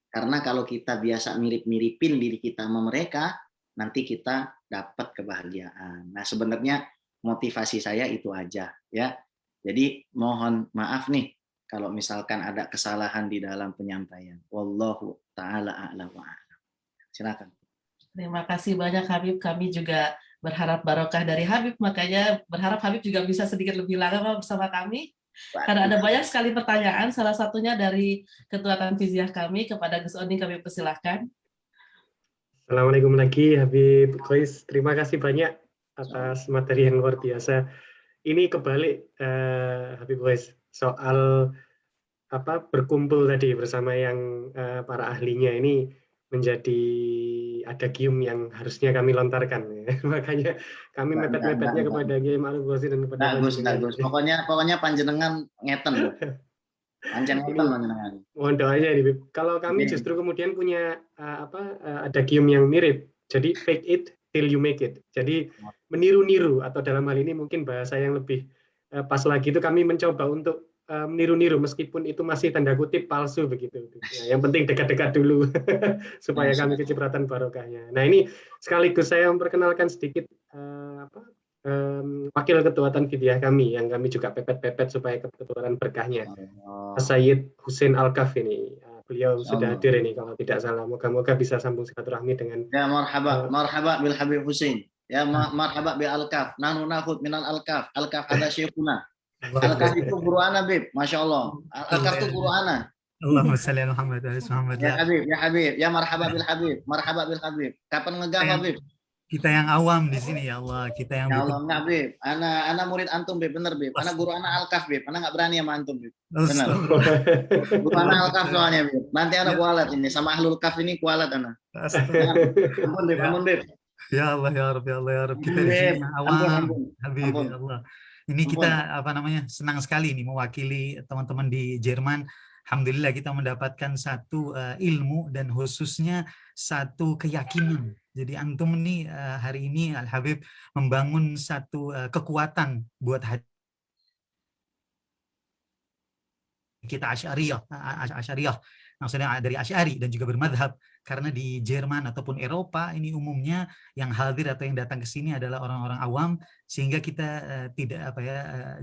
S2: Karena kalau kita biasa mirip-miripin diri kita sama mereka, nanti kita dapat kebahagiaan. Nah, sebenarnya motivasi saya itu aja ya. Jadi mohon maaf nih kalau misalkan ada kesalahan di dalam penyampaian. Wallahu ta'ala a'lam wa a'lam. Silakan.
S1: Terima kasih banyak Habib. Kami juga berharap barokah dari Habib, makanya berharap Habib juga bisa sedikit lebih lama bersama kami. Karena ada banyak sekali pertanyaan, salah satunya dari Ketua Tanfiziah kami kepada Gus Oni, kami persilahkan.
S3: Assalamualaikum lagi Habib Qais. Terima kasih banyak atas materi yang luar biasa. Ini kebalik Habib Qais soal berkumpul tadi bersama yang para ahlinya ini menjadi ada gium yang harusnya kami lontarkan. Makanya kami mepet-mepetnya kepada Kiai Ma'ruf Ghosi dan kepada
S2: Bagus. Pokoknya panjenengan ngeten. Panjenengan.
S3: Mohon doanya ini, Bib. Kalau kami justru kemudian punya ada gium yang mirip. Jadi fake it till you make it. Jadi meniru-niru, atau dalam hal ini mungkin bahasa yang lebih pas lagi itu kami mencoba untuk meniru-niru meskipun itu masih tanda kutip palsu begitu. Ya, yang penting dekat-dekat dulu supaya kami kecipratan barokahnya. Nah, ini sekaligus saya memperkenalkan sedikit wakil ketua Tanfiziah kami yang kami juga pepet-pepet supaya kebetulan berkahnya. Sayyid Husain Al-Kaf ini. Beliau sudah hadir ini kalau tidak salah. Moga-moga bisa sambung silaturahmi dengan
S2: ya marhaba bil Habib Husain. Ya marhaba bil Al-Kaf. Nanu nakhud minal Al-Kaf. Al-Kaf ada syekhuna. Al-Kaf itu guru ana, Bib. Masya Allah. Al-Kaf itu guru ana.
S6: Allahumma shalli ala Muhammad wa ala Muhammad.
S2: Ya Habib. Ya marhaba bil Habib. Marhaba bil Habib. Kapan ngegam, Habib?
S6: Kita yang awam di sini ya Allah. Kita yang
S2: ya Allah, enggak, Bib. Ana murid antum, Bib. Bener, Bib. Ana guru ana Al-Kaf, Bib. Ana enggak berani sama antum, Bib. Benar. Guru ana Al-Kaf soalnya, Bib. Nanti ana kualat ini sama Ahlul Kaf ini kualat ana. Ampun, Bib.
S6: Ya Allah, ya Rabbi, ya Allah, ya Rabbi. Kita di sini awam. Habib, ya Allah. Ini kita senang sekali nih mewakili teman-teman di Jerman alhamdulillah kita mendapatkan satu ilmu dan khususnya satu keyakinan. Jadi antum nih hari ini Al Habib membangun satu kekuatan buat hati kita Asy'ariyah, maksudnya dari Asy'ari dan juga bermadhab, karena di Jerman ataupun Eropa ini umumnya yang hadir atau yang datang ke sini adalah orang-orang awam, sehingga kita tidak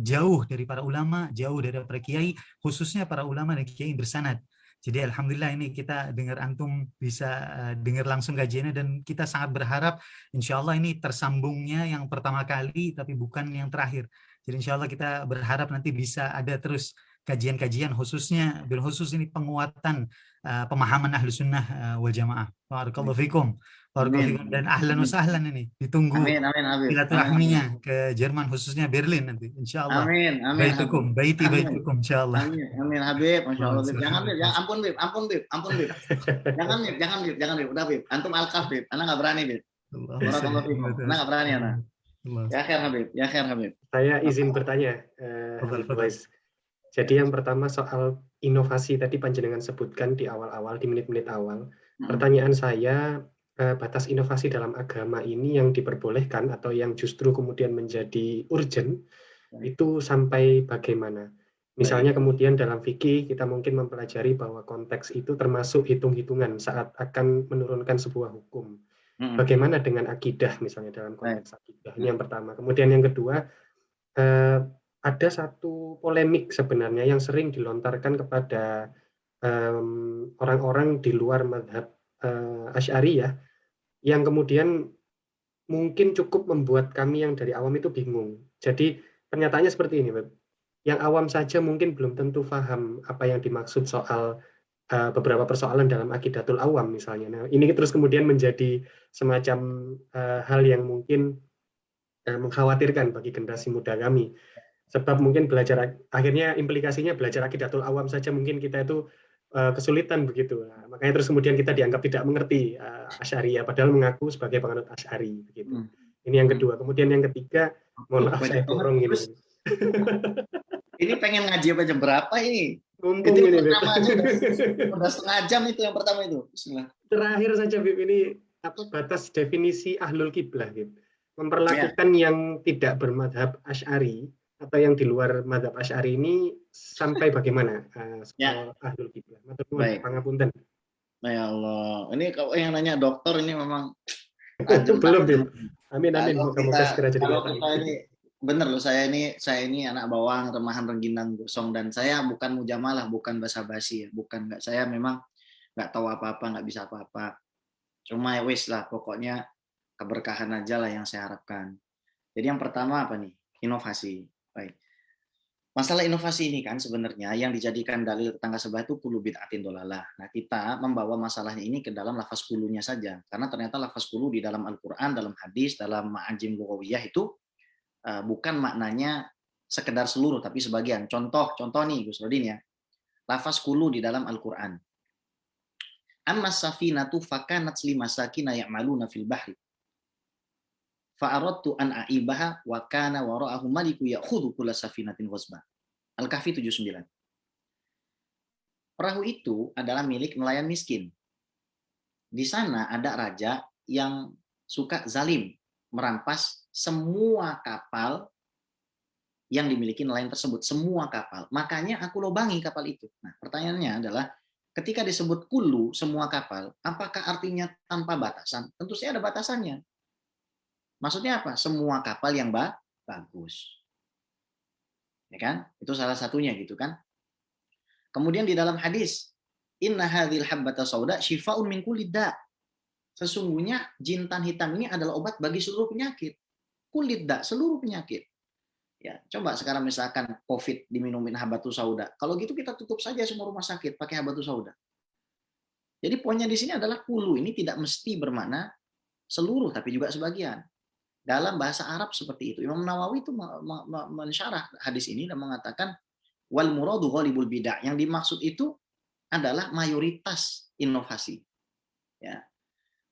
S6: jauh dari para ulama, jauh dari para kiai, khususnya para ulama dan kiai bersanad. Jadi alhamdulillah ini kita dengar antum bisa dengar langsung kajiannya, dan kita sangat berharap insya Allah ini tersambungnya yang pertama kali tapi bukan yang terakhir. Jadi insya Allah kita berharap nanti bisa ada terus kajian-kajian, khususnya khusus ini penguatan pemahaman ahlu sunnah wal jamaah. Barakallahu fikum. Barakallahu fikum. Dan ahlan wa sahlan ini ditunggu silaturahminya ke Jerman, khususnya Berlin nanti insya Allah.
S2: Amin, amin.
S6: Baitukum, baitukum insya Allah.
S2: Amin, Habib, masya Allah. Jangan Bib, ampun Bib. Jangan Bib, udah Bib. Antum alkaf Bib, anak nggak berani Bib. Barakallahu fikum. Anak nggak berani anak. Ya khair Habib.
S3: Saya izin bertanya, Jadi yang pertama soal inovasi tadi panjenengan sebutkan di awal-awal, di menit-menit awal. Pertanyaan saya, batas inovasi dalam agama ini yang diperbolehkan atau yang justru kemudian menjadi urgent, itu sampai bagaimana? Misalnya kemudian dalam fikih kita mungkin mempelajari bahwa konteks itu termasuk hitung-hitungan saat akan menurunkan sebuah hukum. Bagaimana dengan akidah misalnya dalam konteks akidah? Ini yang pertama. Kemudian yang kedua, ada satu polemik sebenarnya yang sering dilontarkan kepada orang-orang di luar madhab Asy'ariyah, yang kemudian mungkin cukup membuat kami yang dari awam itu bingung. Jadi pernyataannya seperti ini, yang awam saja mungkin belum tentu paham apa yang dimaksud soal beberapa persoalan dalam Aqidatul Awam misalnya. Nah, ini terus kemudian menjadi semacam hal yang mungkin mengkhawatirkan bagi generasi muda kami. Sebab mungkin belajar, akhirnya implikasinya belajar Aqidatul Awam saja mungkin kita itu kesulitan begitu. Nah, makanya terus kemudian kita dianggap tidak mengerti Asy'ariyah, padahal mengaku sebagai penganut Asy'ari begitu. Ini yang kedua. Kemudian yang ketiga, mohon maaf saya dorong ini.
S2: Ini pengen ngaji apa jam berapa ini?
S3: Mumpung
S2: itu
S3: ini,
S2: pertama aja udah setengah jam itu yang pertama itu. Bismillah.
S3: Terakhir saja, Bib, ini apa batas definisi ahlul kiblah, Bib? Memperlakukan yang tidak bermadhab Asy'ari atau yang di luar madhab Asy'ari ini sampai bagaimana ahlul kiblah?
S2: Baik.
S3: Pangapunten.
S2: Ya Allah, ini kalau yang nanya dokter ini memang
S3: belum, Bib. Amin. Moga-moga segera jadi
S2: dokter. Ini bener loh, saya ini anak bawang, remahan rengginang gosong, dan saya bukan mujamalah, bukan basa-basi ya, saya memang nggak tahu apa-apa, nggak bisa apa-apa. Cuma ya wis lah, pokoknya keberkahan aja lah yang saya harapkan. Jadi yang pertama apa nih? Inovasi. Baik. Masalah inovasi ini kan sebenarnya yang dijadikan dalil tetangga sebelah itu kullu bid'atin dolalah. Nah, kita membawa masalahnya ini ke dalam lafaz kulunya saja, karena ternyata lafaz kulu di dalam Al-Qur'an, dalam hadis, dalam ma'ajim lughawiyah itu bukan maknanya sekedar seluruh, tapi sebagian. Contoh nih Gus Rodin ya. Lafaz kulu di dalam Al-Qur'an. Amma safinatu fakanat limasakina ya'maluna fil bahri. Fa'aradtu an a'ibaha wa kana wara'ahu maliku ya'khudhu kulla safinatin ghasba. Al-Kahfi 79. Perahu itu adalah milik nelayan miskin. Di sana ada raja yang suka zalim, merampas semua kapal yang dimiliki nelayan tersebut, semua kapal. Makanya aku lobangi kapal itu. Nah, pertanyaannya adalah ketika disebut kulu semua kapal, apakah artinya tanpa batasan? Tentu saja ada batasannya. Maksudnya apa? Semua kapal yang bagus. Ya kan? Itu salah satunya gitu kan. Kemudian di dalam hadis, inna hadhil habbata sauda shifaa'un min kulli da'. Sesungguhnya jintan hitam ini adalah obat bagi seluruh penyakit. Kulit dak, seluruh penyakit. Ya, coba sekarang misalkan COVID diminumin habatus sauda. Kalau gitu kita tutup saja semua rumah sakit pakai habatus sauda. Jadi poinnya di sini adalah kulu ini tidak mesti bermakna seluruh, tapi juga sebagian. Dalam bahasa Arab seperti itu. Imam Nawawi itu mensyarah hadis ini dan mengatakan wal muradu ghalibul bid'ah. Yang dimaksud itu adalah mayoritas inovasi. Ya.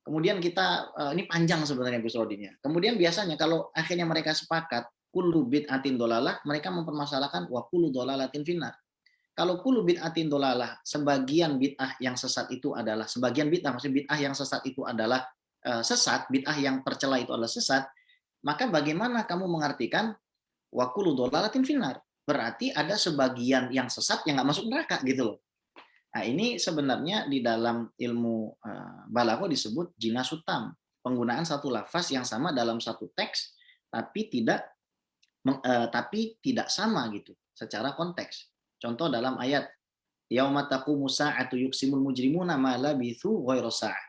S2: Kemudian kita, ini panjang sebenarnya Gus Rodin ya. Kemudian biasanya kalau akhirnya mereka sepakat kullu bid'atin dolalah, mereka mempermasalahkan wa kullu dolalatin finnar. kalau kullu bid'atin dolalah, sebagian bid'ah yang sesat itu adalah, sebagian bid'ah, maksudnya bid'ah yang sesat itu adalah sesat, bid'ah yang tercela itu adalah sesat, maka bagaimana kamu mengartikan wa kullu dolalatin finnar? Berarti ada sebagian yang sesat yang nggak masuk neraka gitu loh. Nah, ini sebenarnya di dalam ilmu balaghah disebut jinasutam, penggunaan satu lafaz yang sama dalam satu teks tapi tidak sama gitu secara konteks. Contoh dalam ayat yauma taqumu sa'atu yuqsimul mujrimuna ma labithu ghairu sa'ah.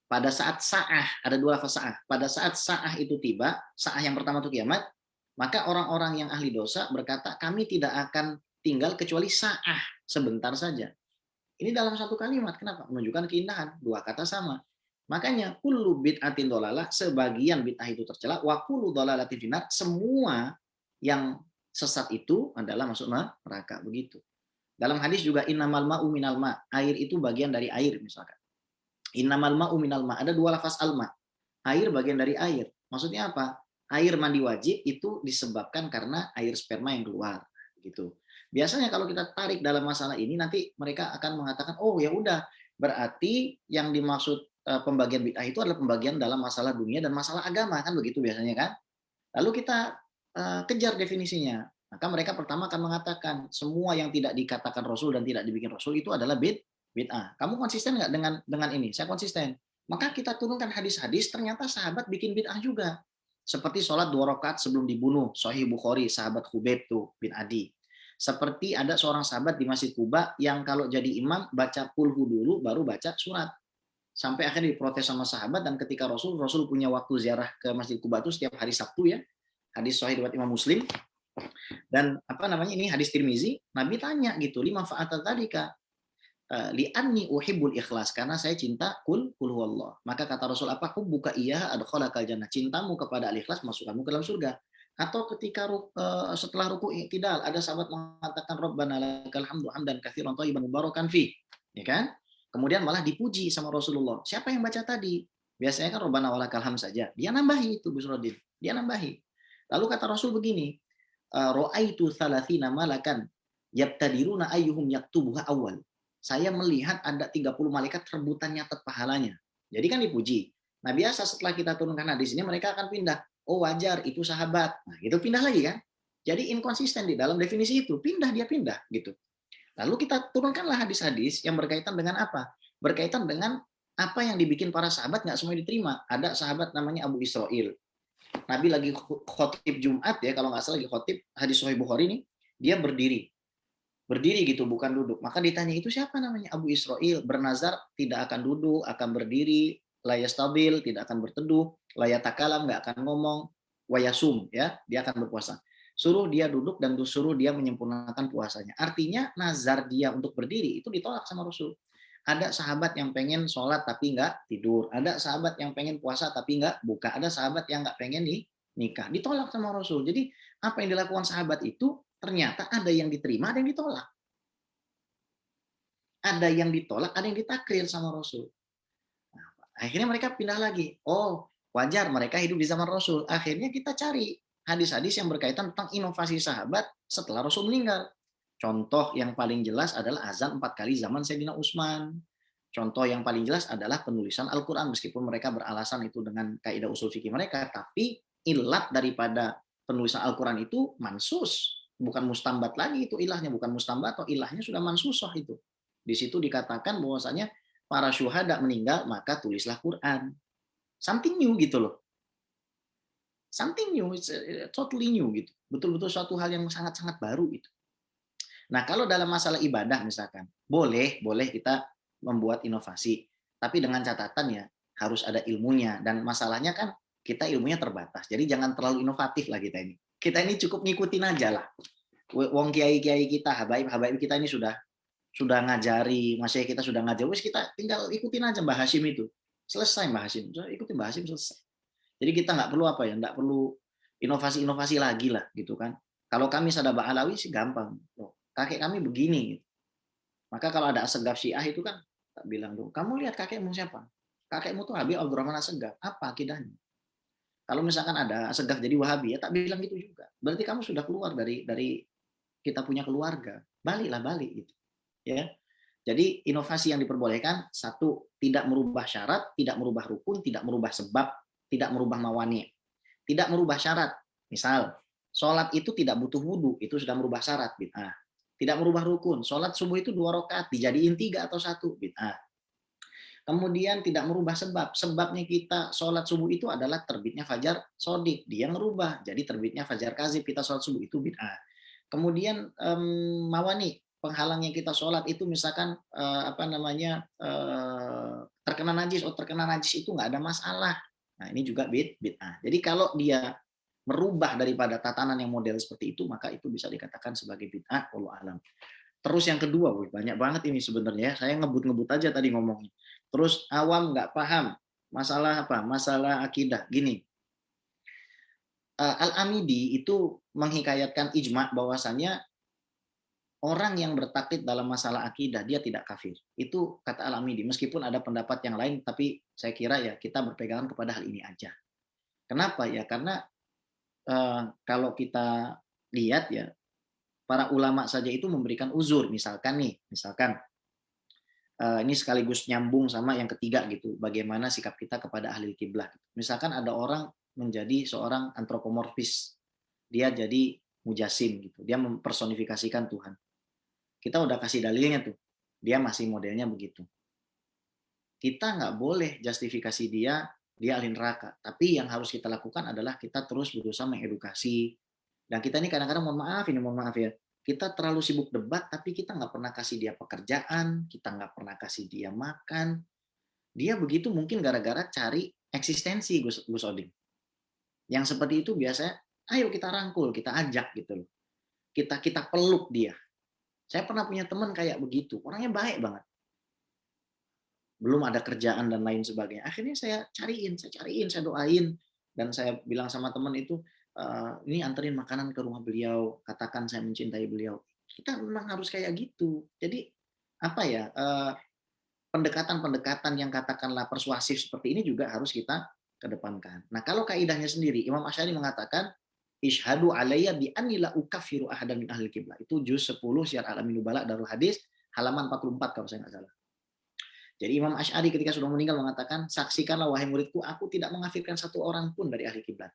S2: Pada saat sa'ah, ada dua lafaz sa'ah. Pada saat sa'ah itu tiba, sa'ah yang pertama itu kiamat, maka orang-orang yang ahli dosa berkata, kami tidak akan tinggal kecuali sa'ah, sebentar saja. Ini dalam satu kalimat, kenapa? Menunjukkan keindahan, dua kata sama. Makanya kullu bid'atin dolalah, sebagian bid'ah itu tercela, wa kullu dolalatin finnar, semua yang sesat itu adalah masuk neraka, begitu. Dalam hadis juga innamal ma'u minal ma', air itu bagian dari air misalkan. Innamal ma'u minal ma', ada dua lafaz alma. Air bagian dari air. Maksudnya apa? Air mandi wajib itu disebabkan karena air sperma yang keluar, gitu. Biasanya kalau kita tarik dalam masalah ini nanti mereka akan mengatakan, "Oh, ya udah, berarti yang dimaksud pembagian bid'ah itu adalah pembagian dalam masalah dunia dan masalah agama," kan begitu biasanya kan? Lalu kita kejar definisinya. Maka mereka pertama akan mengatakan semua yang tidak dikatakan Rasul dan tidak dibikin Rasul itu adalah bid'ah. Kamu konsisten nggak dengan ini? Saya konsisten. Maka kita turunkan hadis-hadis, ternyata sahabat bikin bid'ah juga. Seperti sholat 2 rakaat sebelum dibunuh, Sahih Bukhari, sahabat Khubayb tuh bin Adi. Seperti ada seorang sahabat di Masjid Kuba yang kalau jadi imam baca kulhu dulu baru baca surat. Sampai akhirnya diprotes sama sahabat, dan ketika Rasul punya waktu ziarah ke Masjid Kuba itu setiap hari Sabtu ya. Hadis sahih riwayat Imam Muslim, dan ini hadis Tirmizi. Nabi tanya gitu, lima fa'ata tadika, li'anni uhibbul ikhlas, karena saya cinta kul huwallah. Maka kata Rasul, apa? Hubbuka iyyaha adkhalakal jannah, cintamu kepada al-ikhlas masukkanmu ke dalam surga. Atau ketika setelah ruku i'tidal, ada sahabat mengatakan Rabbana lakal hamdu hamdan katsiran thayyiban mubarakan fi, ya kan? Kemudian malah dipuji sama Rasulullah. Siapa yang baca tadi? Biasanya kan Rabbana walakal hamd saja. Dia nambahi itu Busrodin. Dia nambahi. Lalu kata Rasul begini, ra'aitu thalathina malakan yabtadiruna ayyuhum yaktubuha awal. Saya melihat ada 30 malaikat rebutan nyatet pahalanya. Jadi kan dipuji. Nah, biasa setelah kita turunkan hadis ini mereka akan pindah. Oh, wajar, itu sahabat. Nah, itu pindah lagi kan? Jadi inkonsisten di dalam definisi itu. Dia pindah gitu. Lalu kita turunkanlah hadis-hadis yang berkaitan dengan apa? Berkaitan dengan apa yang dibikin para sahabat nggak semua diterima. Ada sahabat namanya Abu Israil. Nabi lagi khotib Jumat ya, kalau nggak salah lagi khotib, hadis Sahih Bukhari ini, dia berdiri gitu, bukan duduk. Maka ditanya, itu siapa namanya? Abu Israil, bernazar tidak akan duduk, akan berdiri, layastabil, tidak akan berteduh, layatakalam, nggak akan ngomong, wayasum, ya, dia akan berpuasa. Suruh dia duduk dan suruh dia menyempurnakan puasanya. Artinya nazar dia untuk berdiri itu ditolak sama Rasul. Ada sahabat yang pengen sholat tapi nggak tidur. Ada sahabat yang pengen puasa tapi nggak buka. Ada sahabat yang nggak pengen nikah. Ditolak sama Rasul. Jadi apa yang dilakukan sahabat itu ternyata ada yang diterima, ada yang ditolak. Ada yang ditolak, ada yang ditakrir sama Rasul. Nah, akhirnya mereka pindah lagi. Oh, wajar mereka hidup di zaman Rasul. Akhirnya kita cari hadis-hadis yang berkaitan tentang inovasi sahabat setelah Rasul meninggal. Contoh yang paling jelas adalah azan 4 kali zaman Sayyidina Utsman. Contoh yang paling jelas adalah penulisan Al-Quran, meskipun mereka beralasan itu dengan kaidah usul fikih mereka, tapi ilat daripada penulisan Al-Quran itu mansus, bukan mustambat lagi itu ilahnya, bukan mustambat atau ilahnya sudah mansusoh itu. Di situ dikatakan bahwasanya para syuhada meninggal, maka tulislah Quran. Something new gitu loh. Something new, it's totally new gitu. Betul-betul suatu hal yang sangat-sangat baru itu. Nah, kalau dalam masalah ibadah misalkan, boleh kita membuat inovasi, tapi dengan catatan ya harus ada ilmunya, dan masalahnya kan kita ilmunya terbatas. Jadi jangan terlalu inovatif lah kita ini. Kita ini cukup ngikutin aja lah. Wong kiai-kiai kita, habaib kita ini sudah ngajari, masyayikh kita sudah ngajari, wis kita tinggal ikutin aja Mbah Hashim itu. Selesai Mbah Hashim, ikutin Mbah Hashim selesai. Jadi kita nggak perlu nggak perlu inovasi lagi lah gitu kan. Kalau kami Sadaba Alawi sih gampang. Kakek kami begini. Maka kalau ada Asegaf Syiah itu kan tak bilang dong, kamu lihat kakekmu siapa? Kakekmu tuh Habib Abdurrahman Asegaf. Apa akidahnya? Kalau misalkan ada Asegaf jadi Wahabi, ya tak bilang gitu juga. Berarti kamu sudah keluar dari kita punya keluarga, balik gitu. Ya. Jadi inovasi yang diperbolehkan, satu, tidak merubah syarat, tidak merubah rukun, tidak merubah sebab, tidak merubah mawani. Tidak merubah syarat. Misal, sholat itu tidak butuh wudhu, itu sudah merubah syarat, bid'ah. Tidak merubah rukun, sholat subuh itu 2 rakaat, dijadiin 3 atau 1, bid'ah. Kemudian tidak merubah sebab. Sebabnya kita sholat subuh itu adalah terbitnya fajar sodik. Dia ngerubah. Jadi terbitnya fajar kazib, kita sholat subuh itu bid'ah. Kemudian mawani, penghalangnya kita sholat itu misalkan terkena najis. Terkena najis itu nggak ada masalah. Nah ini juga bid'ah. Jadi kalau dia merubah daripada tatanan yang model seperti itu, maka itu bisa dikatakan sebagai bid'ah. Wallahu a'lam. Terus yang kedua, banyak banget ini sebenarnya. Saya ngebut-ngebut aja tadi ngomongnya. Terus awam nggak paham masalah apa? Masalah akidah. Gini, Al-Amidi itu menghikayatkan ijma bahwasanya orang yang bertaklid dalam masalah akidah dia tidak kafir. Itu kata Al-Amidi. Meskipun ada pendapat yang lain, tapi saya kira ya kita berpegangan kepada hal ini aja. Kenapa ya? Karena kalau kita lihat ya, para ulama saja itu memberikan uzur. Misalkan ini sekaligus nyambung sama yang ketiga gitu, bagaimana sikap kita kepada ahli kiblat. Misalkan ada orang menjadi seorang antropomorfis, dia jadi mujasim gitu, dia mempersonifikasikan Tuhan. Kita udah kasih dalilnya tuh, dia masih modelnya begitu. Kita nggak boleh justifikasi dia ahli neraka, tapi yang harus kita lakukan adalah kita terus berusaha mengedukasi. Dan kita ini kadang-kadang mohon maaf ya, kita terlalu sibuk debat, tapi kita nggak pernah kasih dia pekerjaan, kita nggak pernah kasih dia makan. Dia begitu mungkin gara-gara cari eksistensi, Gus Odin. Yang seperti itu biasanya, ayo kita rangkul, kita ajak gitu loh. Kita peluk dia. Saya pernah punya teman kayak begitu, orangnya baik banget. Belum ada kerjaan dan lain sebagainya. Akhirnya saya cariin, saya doain, dan saya bilang sama teman itu, ini anterin makanan ke rumah beliau, katakan saya mencintai beliau. Kita memang harus kayak gitu. Jadi pendekatan-pendekatan yang katakanlah persuasif seperti ini juga harus kita kedepankan. Nah kalau kaidahnya sendiri, Imam Asy'ari mengatakan Ishhadu alayya bi anni la ukaffiru ahadan min ahli qiblah. Itu juz 10 Syiar Alamin Nubala Darul Hadis halaman 44 kalau saya nggak salah. Jadi Imam Asy'ari ketika sudah meninggal mengatakan, saksikanlah wahai muridku, aku tidak mengkafirkan satu orang pun dari ahli kiblat.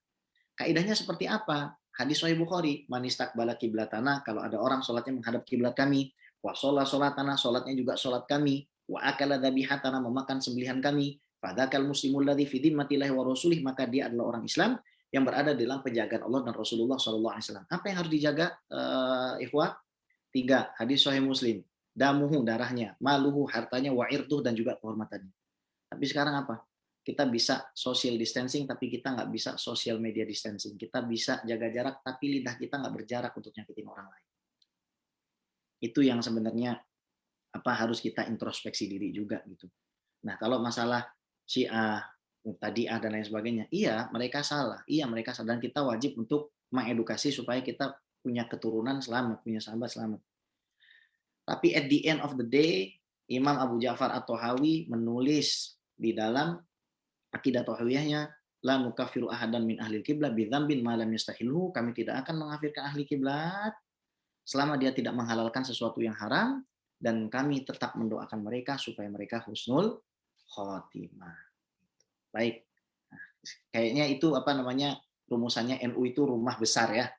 S2: Kaidahnya seperti apa? Hadis Sahih Bukhari, man istaqbala qiblatana, kalau ada orang sholatnya menghadap kiblat kami, wa sholatana, sholatnya juga sholat kami, wa akala dhabihatana, memakan sembelihan kami, fadzakal muslimul ladzi fi dhimmatillahi wa rasulih, maka dia adalah orang Islam yang berada dalam penjagaan Allah dan Rasulullah SAW. Apa yang harus dijaga, ikhwah? 3, hadis Sahih Muslim. Damuhu, darahnya, maluhu, hartanya, wa irduh, dan juga kehormatannya. Tapi sekarang apa? Kita bisa social distancing, tapi kita nggak bisa social media distancing. Kita bisa jaga jarak, tapi lidah kita nggak berjarak untuk nyakitin orang lain. Itu yang sebenarnya harus kita introspeksi diri juga gitu. Nah kalau masalah Syiah, Mu'tadi'ah dan lain sebagainya, iya mereka salah, dan kita wajib untuk mengedukasi supaya kita punya keturunan selamat, punya sahabat selamat. Tapi at the end of the day, Imam Abu Ja'far At-Tahawi menulis di dalam akidah tauhidiyahnya, la nukaffiru ahadan min ahli kiblat bi dzambin ma lam yastahilhu, kami tidak akan mengkafirkan ahli kiblat selama dia tidak menghalalkan sesuatu yang haram, dan kami tetap mendoakan mereka supaya mereka husnul khotimah. Baik. Nah, kayaknya itu rumusannya NU itu rumah besar ya.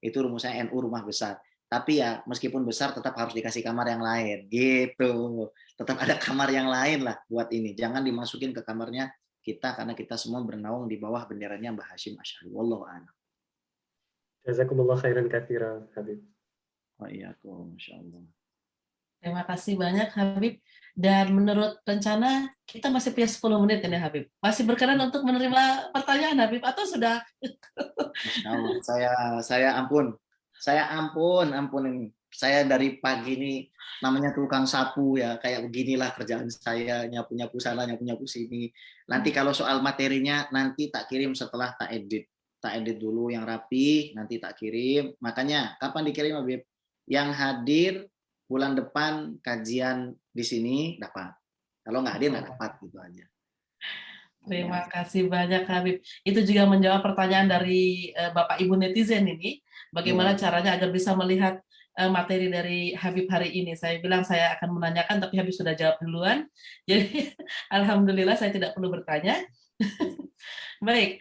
S2: Itu rumusnya NU rumah besar. Tapi ya meskipun besar tetap harus dikasih kamar yang lain gitu. Tetap ada kamar yang lain lah buat ini. Jangan dimasukin ke kamarnya kita, karena kita semua bernaung di bawah benderanya Mbah Hasyim Asy'ari. Wallahu a'lam.
S3: Jazakumullah khairan katsira, Habib.
S2: Wa iyyakum, masyaallah.
S1: Terima kasih banyak Habib. Dan menurut rencana kita masih punya 10 menit ini Habib. Masih berkenan untuk menerima pertanyaan Habib atau sudah?
S2: Masyaallah. Saya ampun ini. Saya dari pagi ini namanya tukang sapu ya, kayak beginilah kerjaan saya, nyapu-nyapu sana, nyapu-nyapu sini. Nanti kalau soal materinya nanti tak kirim setelah tak edit. Tak edit dulu yang rapi, nanti tak kirim. Makanya kapan dikirim Habib? Yang hadir bulan depan kajian di sini dapat. Kalau nggak hadir nggak dapat, gitu aja.
S1: Terima kasih banyak Habib. Itu juga menjawab pertanyaan dari Bapak Ibu netizen ini. Bagaimana caranya agar bisa melihat materi dari Habib hari ini. Saya bilang saya akan menanyakan, tapi Habib sudah jawab duluan. Jadi alhamdulillah saya tidak perlu bertanya. Baik,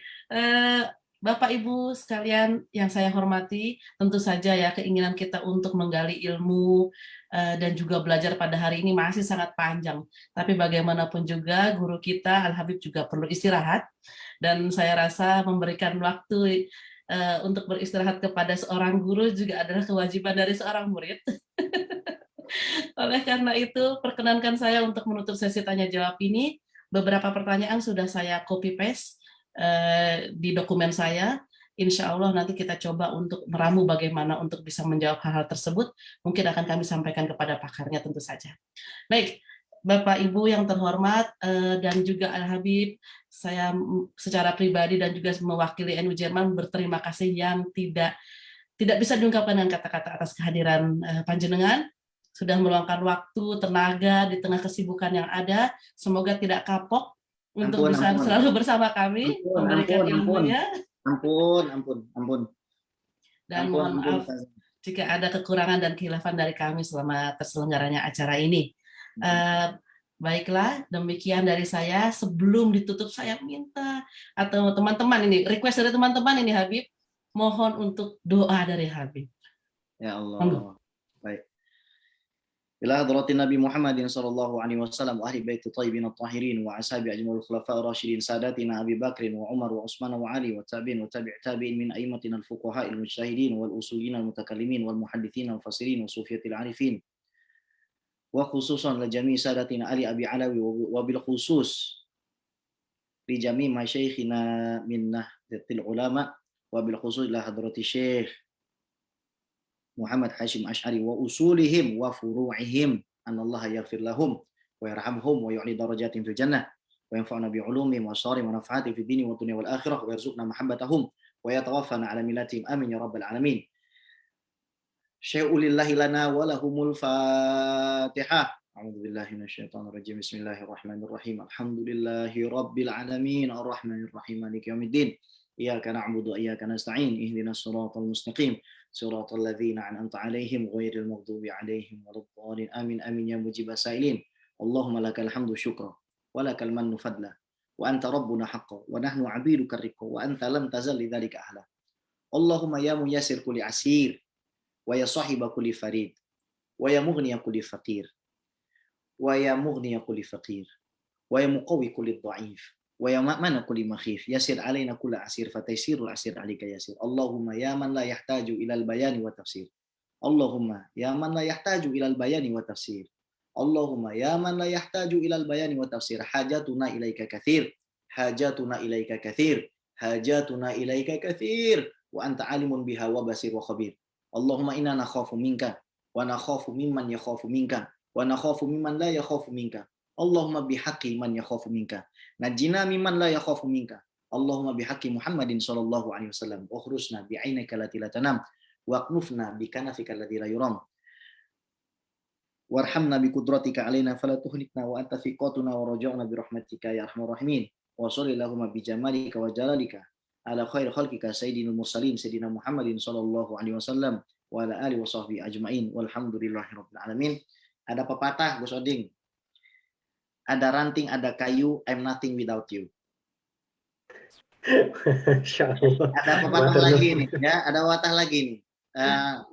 S1: Bapak Ibu sekalian yang saya hormati, tentu saja ya keinginan kita untuk menggali ilmu dan juga belajar pada hari ini masih sangat panjang. Tapi bagaimanapun juga guru kita Al-Habib juga perlu istirahat, dan saya rasa memberikan waktu untuk beristirahat kepada seorang guru juga adalah kewajiban dari seorang murid. Oleh karena itu, perkenankan saya untuk menutup sesi tanya jawab ini. Beberapa pertanyaan sudah saya copy paste di dokumen saya. Insya Allah nanti kita coba untuk meramu bagaimana untuk bisa menjawab hal-hal tersebut. Mungkin akan kami sampaikan kepada pakarnya tentu saja. Baik, Bapak Ibu yang terhormat dan juga Al-Habib, saya secara pribadi dan juga mewakili NU Jerman berterima kasih yang tidak bisa diungkapkan dengan kata-kata atas kehadiran panjenengan. Sudah meluangkan waktu, tenaga di tengah kesibukan yang ada. Semoga tidak kapok untuk bisa selalu bersama kami, memberikan ilmunya.
S2: Ampun.
S1: Dan mohon maaf jika ada kekurangan dan khilafan dari kami selama terselenggaranya acara ini. Baiklah, demikian dari saya. Sebelum ditutup saya minta, atau teman-teman ini, request dari teman-teman ini Habib, mohon untuk doa dari Habib.
S2: Ya Allah. Baik. Ila hadratin Nabi Muhammadin sallallahu alaihi wasallam wa ahli baiti thayyibin at-tahirin wa ashabi ajmaul khulafa ar-rasyidin sadatina Abi Bakrin wa Umar wa Utsman wa Ali wa tabi'in wa tabi'in min a'immatina al-fuqaha al-mujtahidin wal usulin al-mutakallimin wal muhaddithin al-fasirin wa sufiyatil arifin wa khususan li jami' sadatina Ali Abi Alawi wa bil khusus li jami' masyayikhina min nahdatil ulama wa bil khusus ila hadrati Syekh Muhammad Hashim Ash'ari wa usulihim wa furu'ihim anallaha yaghfir lahum wa yarhamhum wa yu'li darajatin fil jannah wa yanfa'una bi 'ulumihim wa sari wa naf'ati fid dini wa dunya wal akhirah wa yarzuqna mahabbatahum wa yatawaffana 'ala millatihim amin ya rabbal alamin. Syai'ulillahi lana wa lahumul Fatihah. A'udzu billahi minasyaitonir rajim. Bismillahirrahmanirrahim. Alhamdulillahi rabbil alamin arrahmanir rahim maliki yaumiddin. Iyyaka na'budu wa iyyaka nasta'in. Ihdinas siratal mustaqim. صراط الذين أنعمت عليهم غير المغضوب عليهم ولا الضالين آمين آمين يا مجيب السائلين اللهم لك الحمد شكرا ولك المن فضلا وأنت ربنا حقا ونحن عبيدك الرقا وأنت لم تزل لذلك أهلا اللهم يا ميسر كل عسير ويا صاحب كل فريد ويا مغني كل فقير ويا مغني كل فقير ويا مقوي كل ضعيف ويا مأمن كل مخيف يسر علينا كل عسير فتيسير العسير عليك يسير اللهم يا من لا يحتاج إلى البيان والتفسير اللهم يا من لا يحتاج إلى البيان والتفسير اللهم يا من لا يحتاج إلى البيان والتفسير حاجاتنا إليك كثير حاجاتنا إليك كثير حاجاتنا إليك كثير وأنت عالم بها وبصير وخبير اللهم إنا نخاف منك ونخاف ممن يخاف منك ونخاف ممن لا يخاف منك اللهم بحق من يخاف منك نجنا ممن لا يخاف منك اللهم بحق محمد صلى الله عليه وسلم اخرجنا بعينك التي لا تنام واكنفنا بكنفك الذي لا يرام وارحمنا بقدرتك علينا فلا تهلكنا وانت ثقتنا ورجعنا برحمتك يا ارحم الراحمين وصل اللهم بجمالك وجلالك على خير خلقك سيدنا المرسلين سيدنا محمد صلى الله عليه وسلم وعلى اله وصحبه اجمعين والhamdulillahirabbil alamin. Ada pepatah Gus Oding, ada ranting, ada kayu, I'm nothing without you. Ada pepatah lagi nih, ya, ada pepatah lagi nih.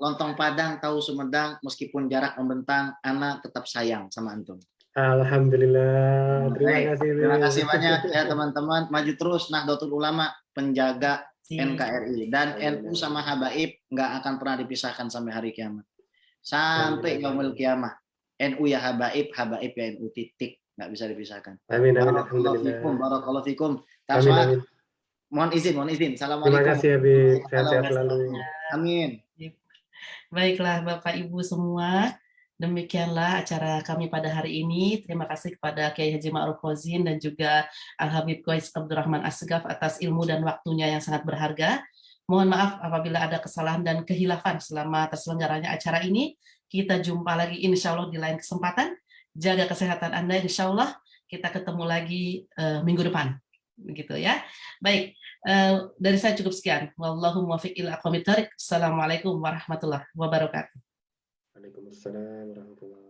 S2: Lontong Padang tahu Sumedang, meskipun jarak membentang, anak tetap sayang sama antum.
S3: Alhamdulillah.
S2: Terima kasih banyak ya teman-teman. Maju terus Nahdlatul Ulama, penjaga NKRI dan NU sama Habaib nggak akan pernah dipisahkan sampai hari kiamat. Sampai yaumul kiamah. NU ya Habaib, Habaib ya NU titik. Nggak bisa dipisahkan.
S3: Amin, amin.
S2: Barakallahu fikum.
S3: Amin.
S2: Mohon izin. Assalamualaikum.
S3: Terima kasih Habib. Sehat-sehat selalu.
S2: Amin.
S1: Baiklah Bapak Ibu semua, demikianlah acara kami pada hari ini. Terima kasih kepada Kiai Haji Ma'ruf Fauzin dan juga Al-Habib Qais Abdurrahman Assegaf atas ilmu dan waktunya yang sangat berharga. Mohon maaf apabila ada kesalahan dan kehilafan selama terselenggaranya acara ini. Kita jumpa lagi insya Allah di lain kesempatan. Jaga kesehatan Anda, insya Allah kita ketemu lagi minggu depan, begitu ya. Baik, dari saya cukup sekian. Wallahu muwaffiq ila aqwamit thoriq. Assalamualaikum warahmatullahi wabarakatuh.
S3: Waalaikumsalam warahmatullahi wabarakatuh.